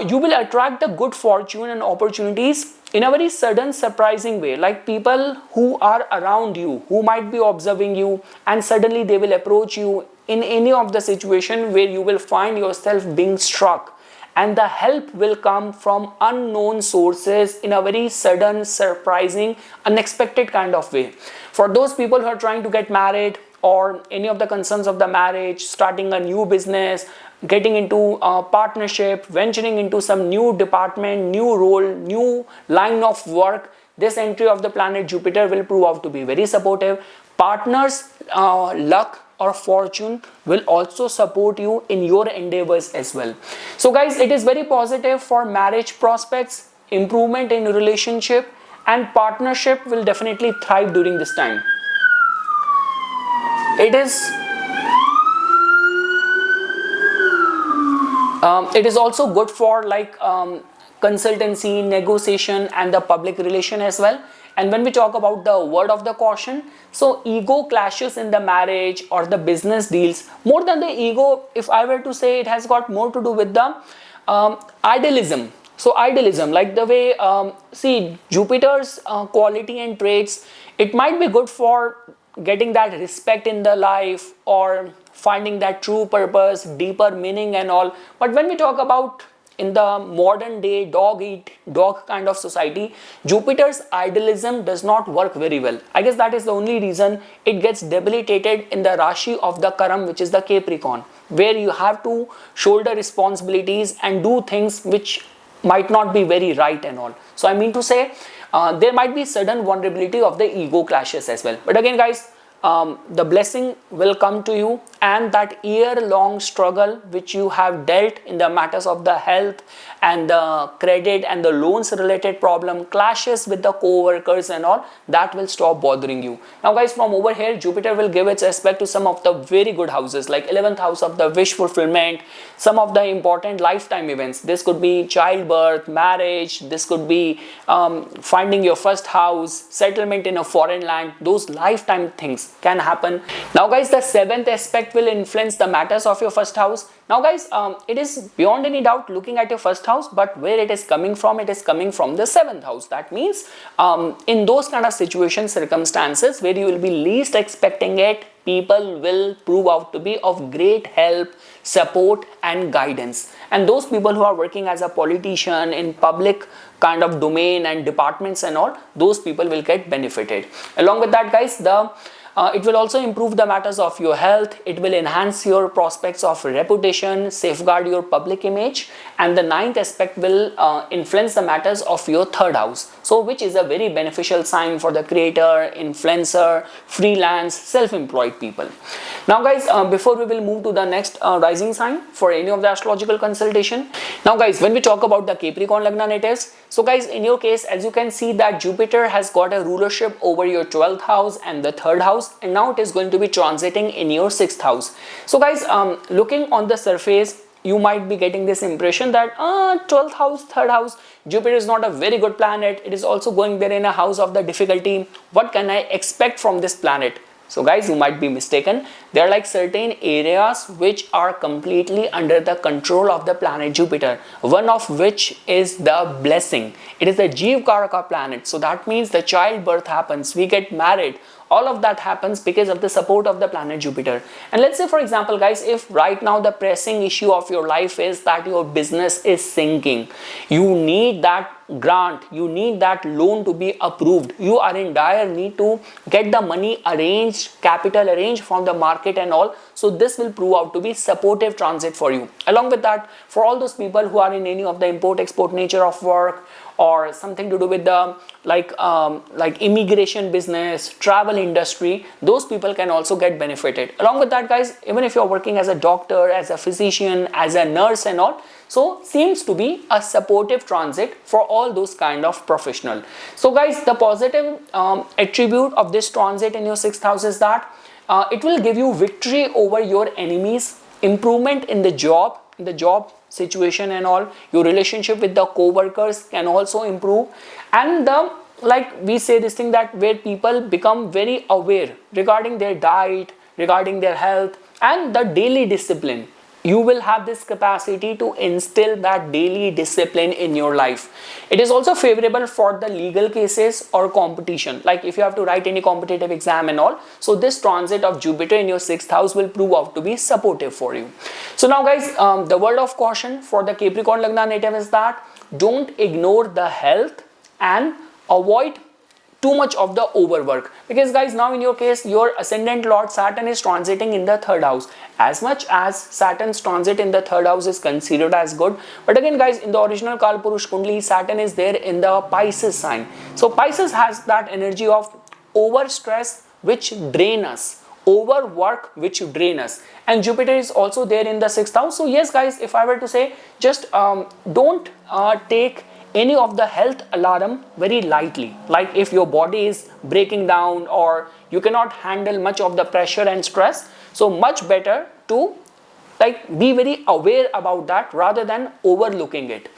you will attract the good fortune and opportunities in a very sudden, surprising way. Like people who are around you, who might be observing you, and suddenly they will approach you in any of the situation where you will find yourself being struck, and the help will come from unknown sources in a very sudden, surprising, unexpected kind of way. For those people who are trying to get married, or any of the concerns of the marriage, starting a new business, getting into a partnership, venturing into some new department, new role, new line of work, this entry of the planet Jupiter will prove out to be very supportive. Partners, luck or fortune will also support you in your endeavors as well. So guys, it is very positive for marriage prospects, improvement in relationship, and partnership will definitely thrive during this time. It is also good for like consultancy, negotiation and the public relation as well. And when we talk about the word of the caution, so ego clashes in the marriage or the business deals, more than the ego, if I were to say, it has got more to do with the idealism. So idealism, like the way, see Jupiter's quality and traits, it might be good for getting that respect in the life or finding that true purpose, deeper meaning and all. But when we talk about in the modern day dog eat dog kind of society, Jupiter's idealism does not work very well. I guess that is the only reason it gets debilitated in the Rashi of the Karam, which is the Capricorn, where you have to shoulder responsibilities and do things which might not be very right and all. So I mean to say, there might be sudden vulnerability of the ego clashes as well. But again guys, the blessing will come to you, and that year-long struggle which you have dealt in the matters of the health and the credit and the loans related problem, clashes with the co-workers and all, that will stop bothering you. Now guys, from over here, Jupiter will give its aspect to some of the very good houses, like 11th house of the wish fulfillment, some of the important lifetime events. This could be childbirth, marriage, this could be finding your first house, settlement in a foreign land. Those lifetime things can happen. Now guys, the 7th aspect will influence the matters of your first house. Now guys, it is beyond any doubt looking at your first house, but where it is coming from, it is coming from the 7th house. That means in those kind of situations, circumstances where you will be least expecting it, people will prove out to be of great help, support and guidance. And those people who are working as a politician in public kind of domain and departments and all, those people will get benefited. Along with that guys, it will also improve the matters of your health. It will enhance your prospects of reputation, safeguard your public image, and the 9th aspect will influence the matters of your 3rd house. So which is a very beneficial sign for the creator, influencer, freelance, self-employed people. Now guys, before we will move to the next rising sign for any of the astrological consultation. Now guys, when we talk about the Capricorn Lagna natives, so guys, in your case, as you can see that Jupiter has got a rulership over your 12th house and the 3rd house, and now it is going to be transiting in your 6th house. So guys, looking on the surface, you might be getting this impression that 12th house, 3rd house, Jupiter is not a very good planet. It is also going there in a house of the difficulty. What can I expect from this planet? So guys, you might be mistaken. There are like certain areas which are completely under the control of the planet Jupiter, one of which is the blessing. It is the Jeev Karaka planet. So that means the childbirth happens, we get married. All of that happens because of the support of the planet Jupiter. And let's say for example guys, if right now the pressing issue of your life is that your business is sinking, you need that grant, you need that loan to be approved, you are in dire need to get the money arranged, capital arranged from the market and all. So this will prove out to be supportive transit for you. Along with that, for all those people who are in any of the import-export nature of work, or something to do with the like immigration business, travel industry, those people can also get benefited. Along with that guys, even if you're working as a doctor, as a physician, as a nurse and all, so seems to be a supportive transit for all those kind of professional. So guys, the positive attribute of this transit in your 6th house is that it will give you victory over your enemies, improvement in the job situation and all. Your relationship with the co-workers can also improve, and like we say this thing that where people become very aware regarding their diet, regarding their health and the daily discipline. You will have this capacity to instill that daily discipline in your life. It is also favorable for the legal cases or competition, like if you have to write any competitive exam and all. So this transit of Jupiter in your 6th house will prove out to be supportive for you. So now guys, the word of caution for the Capricorn Lagna native is that don't ignore the health and avoid too much of the overwork, because guys, now in your case your ascendant lord Saturn is transiting in the 3rd house. As much as Saturn's transit in the 3rd house is considered as good, but again guys, in the original Kalpurush Kundli, Saturn is there in the Pisces sign. So Pisces has that energy of over stress which drain us, overwork which drain us, and Jupiter is also there in the 6th house. So yes guys, if I were to say, just don't take any of the health alarm very lightly. Like if your body is breaking down or you cannot handle much of the pressure and stress, so much better to like be very aware about that rather than overlooking it.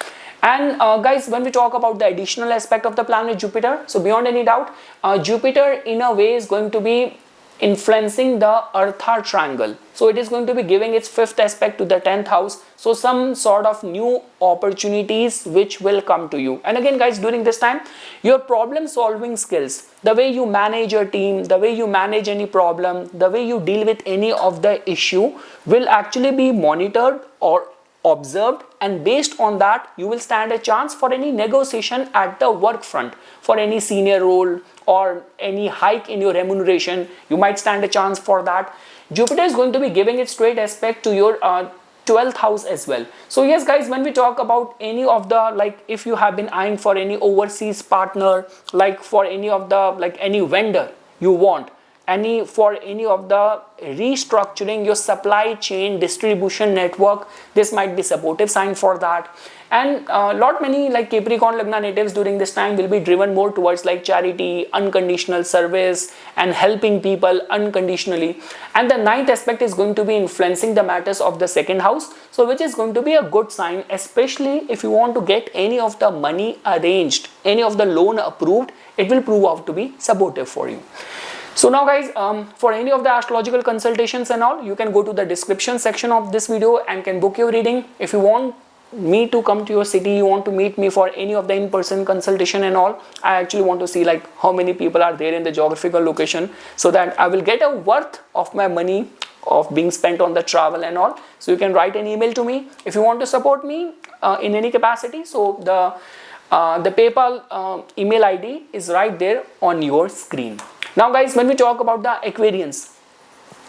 And guys, when we talk about the additional aspect of the planet Jupiter, so beyond any doubt, Jupiter in a way is going to be influencing the Eartha triangle. So it is going to be giving its 5th aspect to the 10th house. So some sort of new opportunities which will come to you. And again guys, during this time, your problem solving skills, the way you manage your team, the way you manage any problem, the way you deal with any of the issue will actually be monitored or observed, and based on that you will stand a chance for any negotiation at the work front for any senior role or any hike in your remuneration. You might stand a chance for that. Jupiter is going to be giving its straight aspect to your 12th house as well. So yes guys, when we talk about any of the, like if you have been eyeing for any overseas partner, like for any of the, like any vendor you want, for any of the restructuring your supply chain distribution network, this might be supportive sign for that. And lot many like Capricorn Lagna natives during this time will be driven more towards like charity, unconditional service, and helping people unconditionally. And the ninth aspect is going to be influencing the matters of the second house, so which is going to be a good sign, especially if you want to get any of the money arranged, any of the loan approved, it will prove out to be supportive for you. So now guys, for any of the astrological consultations and all, you can go to the description section of this video and can book your reading. If you want me to come to your city, you want to meet me for any of the in-person consultation and all, I actually want to see like how many people are there in the geographical location, so that I will get a worth of my money of being spent on the travel and all. So you can write an email to me if you want to support me in any capacity. So the PayPal email ID is right there on your screen. Now guys, when we talk about the Aquarians,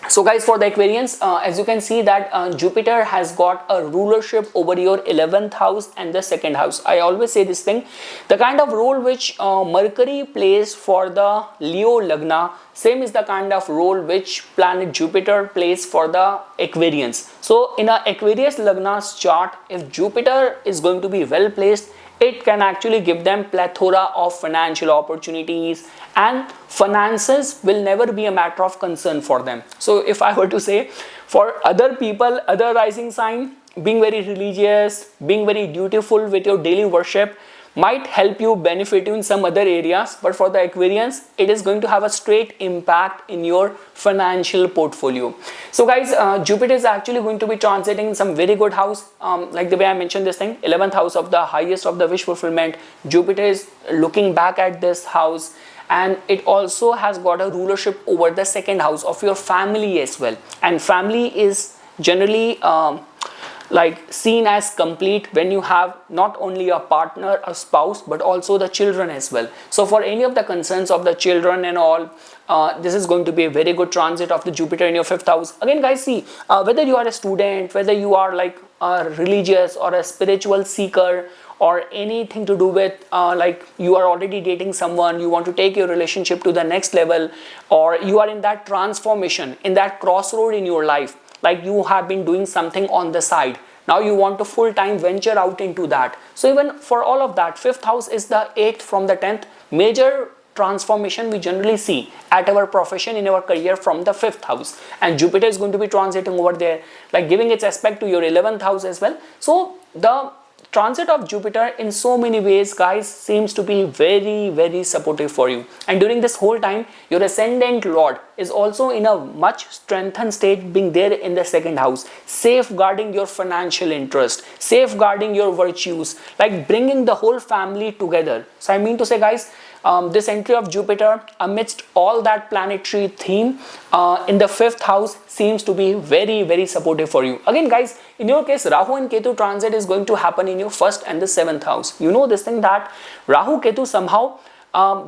so guys, for the Aquarians, as you can see that Jupiter has got a rulership over your 11th house and the second house. I always say this thing, the kind of role which Mercury plays for the Leo Lagna, same is the kind of role which planet Jupiter plays for the Aquarians. So in a Aquarius Lagna's chart, if Jupiter is going to be well placed, it can actually give them plethora of financial opportunities, and finances will never be a matter of concern for them. So if I were to say, for other people, other rising sign, being very religious, being very dutiful with your daily worship might help you, benefit you in some other areas, but for the Aquarians, it is going to have a straight impact in your financial portfolio. So guys, Jupiter is actually going to be transiting some very good house, like the way I mentioned this thing, 11th house of the highest of the wish fulfillment. Jupiter is looking back at this house, and it also has got a rulership over the second house of your family as well. And family is generally like seen as complete when you have not only a partner, a spouse, but also the children as well. So for any of the concerns of the children and all, this is going to be a very good transit of the Jupiter in your 5th house. Again guys, see, whether you are a student, whether you are like a religious or a spiritual seeker, or anything to do with like you are already dating someone, you want to take your relationship to the next level, or you are in that transformation, in that crossroad in your life, like you have been doing something on the side, now you want to full-time venture out into that. So even for all of that, 5th house is the 8th from the 10th. Major transformation we generally see at our profession, in our career, from the 5th house, and Jupiter is going to be transiting over there, like giving its aspect to your 11th house as well. So the transit of Jupiter in so many ways guys seems to be very, very supportive for you. And during this whole time, your ascendant lord is also in a much strengthened state, being there in the second house, safeguarding your financial interest, safeguarding your virtues, like bringing the whole family together. So I mean to say guys, this entry of Jupiter amidst all that planetary theme in the 5th house seems to be very, very supportive for you. Again guys, in your case, Rahu and Ketu transit is going to happen in your 1st and the 7th house. You know this thing that Rahu Ketu somehow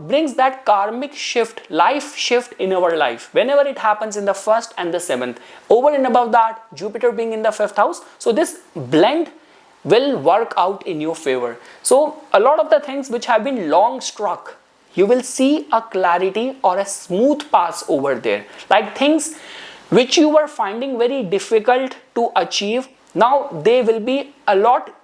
brings that karmic shift, life shift in our life whenever it happens in the 1st and the 7th. Over and above that, Jupiter being in the 5th house, so this blend will work out in your favor. So a lot of the things which have been long struck, you will see a clarity or a smooth pass over there, like things which you were finding very difficult to achieve, now they will be a lot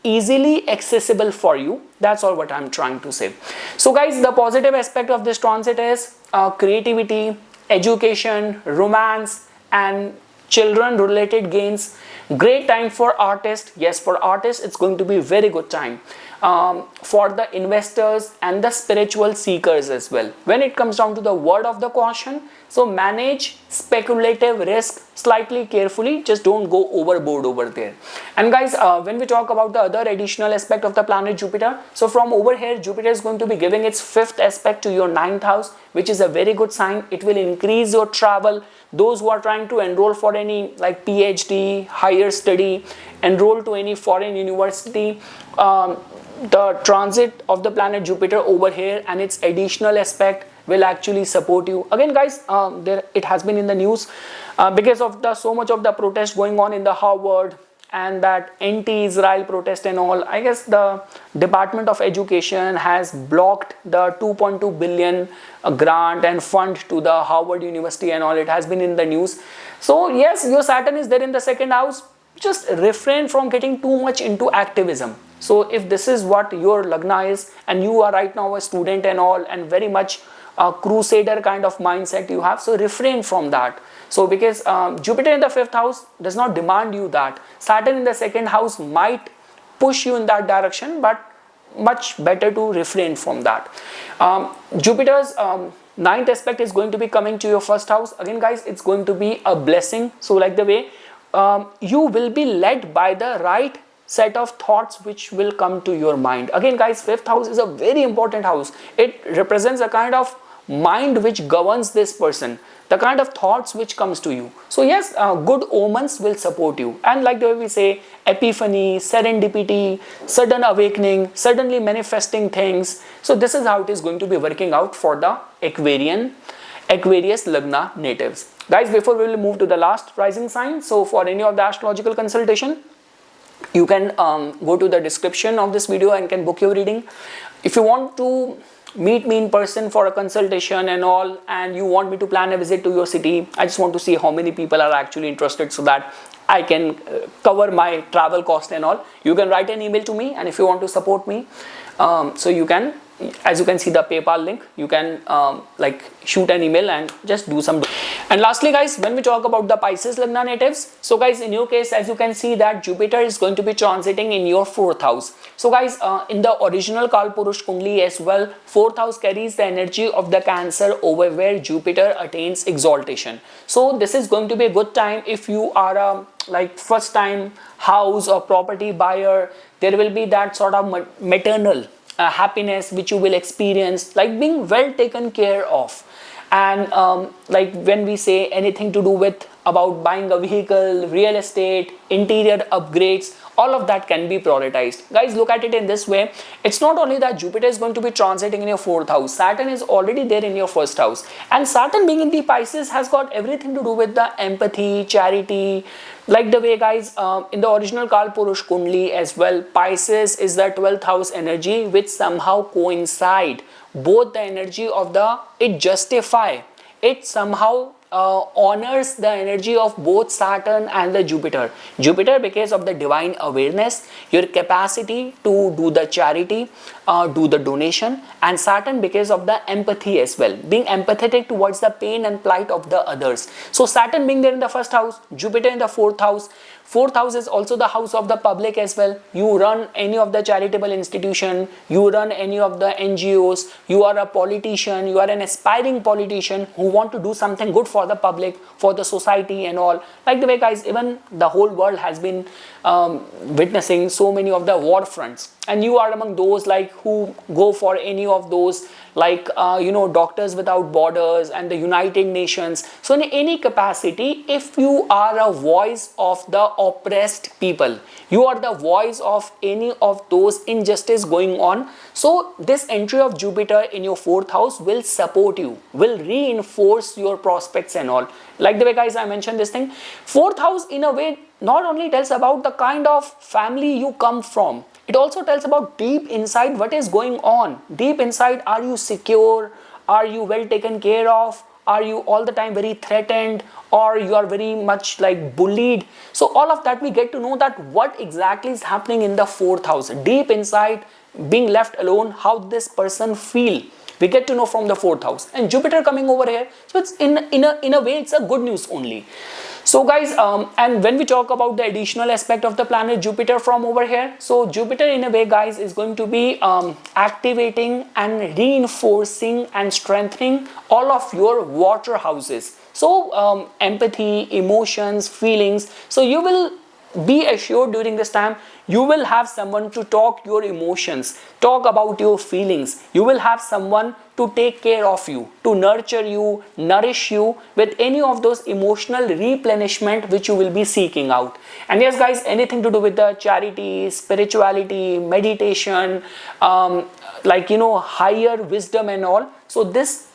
easily accessible for you. That's all what I'm trying to say. So guys, the positive aspect of this transit is creativity, education, romance, and children related gains. Great time for artists. Yes, for artists it's going to be very good time. For the investors and the spiritual seekers as well. When it comes down to the word of the caution, so manage speculative risk slightly carefully, just don't go overboard over there. And guys, when we talk about the other additional aspect of the planet Jupiter, so from over here, Jupiter is going to be giving its 5th aspect to your 9th house, which is a very good sign. It will increase your travel. Those who are trying to enroll for any like PhD, higher study, enroll to any foreign university, the transit of the planet Jupiter over here and its additional aspect will actually support you. Again guys, it has been in the news because of the so much of the protest going on in the Harvard and that anti-Israel protest and all, I guess the Department of Education has blocked the 2.2 billion grant and fund to the Harvard University and all. It has been in the news. So yes, your Saturn is there in the second house. Just refrain from getting too much into activism. So if this is what your Lagna is, and you are right now a student and all, and very much a crusader kind of mindset you have, so refrain from that. So because Jupiter in the 5th house does not demand you that. Saturn in the second house might push you in that direction, but much better to refrain from that. Jupiter's 9th aspect is going to be coming to your 1st house. Again guys, it's going to be a blessing. So like the way you will be led by the right set of thoughts which will come to your mind. Again guys, 5th house is a very important house. It represents a kind of mind which governs this person, the kind of thoughts which comes to you. So yes, good omens will support you. And like the way we say, epiphany, serendipity, sudden awakening, suddenly manifesting things. So this is how it is going to be working out for the Aquarius Lagna natives. Guys, before we will move to the last rising sign, so for any of the astrological consultation, you can go to the description of this video and can book your reading. If you want to meet me in person for a consultation and all, and you want me to plan a visit to your city, I just want to see how many people are actually interested so that I can cover my travel cost and all. You can write an email to me, and if you want to support me, so you can, as you can see the PayPal link, you can like shoot an email and just do some. And lastly guys, when we talk about the Pisces Lagna natives, so guys, in your case, as you can see that Jupiter is going to be transiting in your 4th house. So guys, in the original Kalpurush Kundli as well, 4th house carries the energy of the Cancer, over where Jupiter attains exaltation. So this is going to be a good time if you are a like first time house or property buyer. There will be that sort of maternal happiness which you will experience, like being well taken care of. And like when we say anything to do with about buying a vehicle, real estate, interior upgrades, all of that can be prioritized. Guys, look at it in this way. It's not only that Jupiter is going to be transiting in your 4th house, Saturn is already there in your 1st house. And Saturn being in the Pisces has got everything to do with the empathy, charity. Like the way guys, in the original Kalpurush Kundli as well, Pisces is the 12th house energy which somehow coincide both the energy of the, it justify, it somehow honors the energy of both Saturn and the Jupiter. Jupiter because of the divine awareness, your capacity to do the charity, do the donation, and Saturn because of the empathy as well, being empathetic towards the pain and plight of the others. So Saturn being there in the 1st house, Jupiter in the 4th house. 4th house is also the house of the public as well. You run any of the charitable institution, you run any of the NGOs, you are a politician, you are an aspiring politician who want to do something good for the public, for the society and all. Like the way guys, even the whole world has been witnessing so many of the war fronts, and you are among those like who go for any of those like Doctors Without Borders and the United Nations. So in any capacity, if you are a voice of the oppressed people, you are the voice of any of those injustice going on, so this entry of Jupiter in your 4th house will support you, will reinforce your prospects and all. Like the way guys, I mentioned this thing, 4th house in a way not only tells about the kind of family you come from, it also tells about deep inside what is going on. Deep inside, are you secure? Are you well taken care of? Are you all the time very threatened, or you are very much like bullied? So all of that we get to know that what exactly is happening in the 4th house. Deep inside, being left alone, how this person feel, we get to know from the 4th house. And Jupiter coming over here, so it's in a way it's a good news only. So guys, and when we talk about the additional aspect of the planet Jupiter from over here, so Jupiter in a way guys is going to be activating and reinforcing and strengthening all of your water houses. So empathy, emotions, feelings. So you will be assured during this time you will have someone to talk your emotions, talk about your feelings. You will have someone to take care of you, to nurture you, nourish you with any of those emotional replenishment which you will be seeking out. And yes guys, anything to do with the charity, spirituality, meditation, higher wisdom and all. So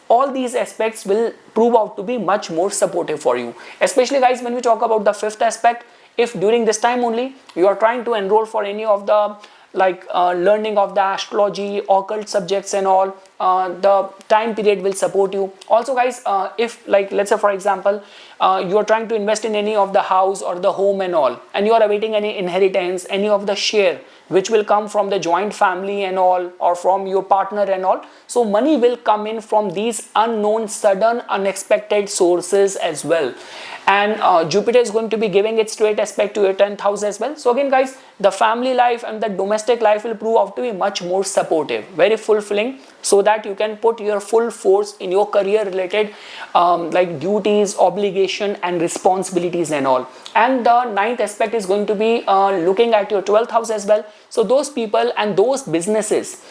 all these aspects will prove out to be much more supportive for you. Especially guys, when we talk about the 5th aspect, if during this time only you are trying to enroll for any of the learning of the astrology, occult subjects and all, the time period will support you. Also guys, if let's say for example, you are trying to invest in any of the house or the home and all, and you are awaiting any inheritance, any of the share which will come from the joint family and all, or from your partner and all, so money will come in from these unknown, sudden, unexpected sources as well. And Jupiter is going to be giving its straight aspect to your 10th house as well. So again guys, the family life and the domestic life will prove out to be much more supportive, very fulfilling, so that you can put your full force in your career related duties, obligation and responsibilities and all. And the 9th aspect is going to be looking at your 12th house as well. So those people and those businesses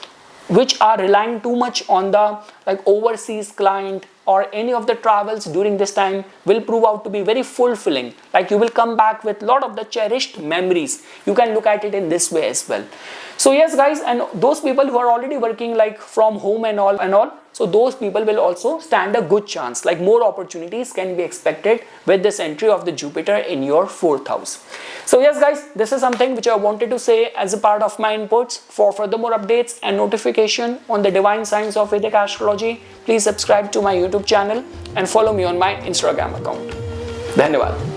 which are relying too much on the overseas client or any of the travels during this time will prove out to be very fulfilling. You will come back with a lot of the cherished memories. You can look at it in this way as well. So yes guys, and those people who are already working from home and all, so those people will also stand a good chance. More opportunities can be expected with this entry of the Jupiter in your 4th house. So yes guys, this is something which I wanted to say as a part of my inputs. For further more updates and notification on the divine science of Vedic astrology, please subscribe to my YouTube channel and follow me on my Instagram account. Dhanyavad.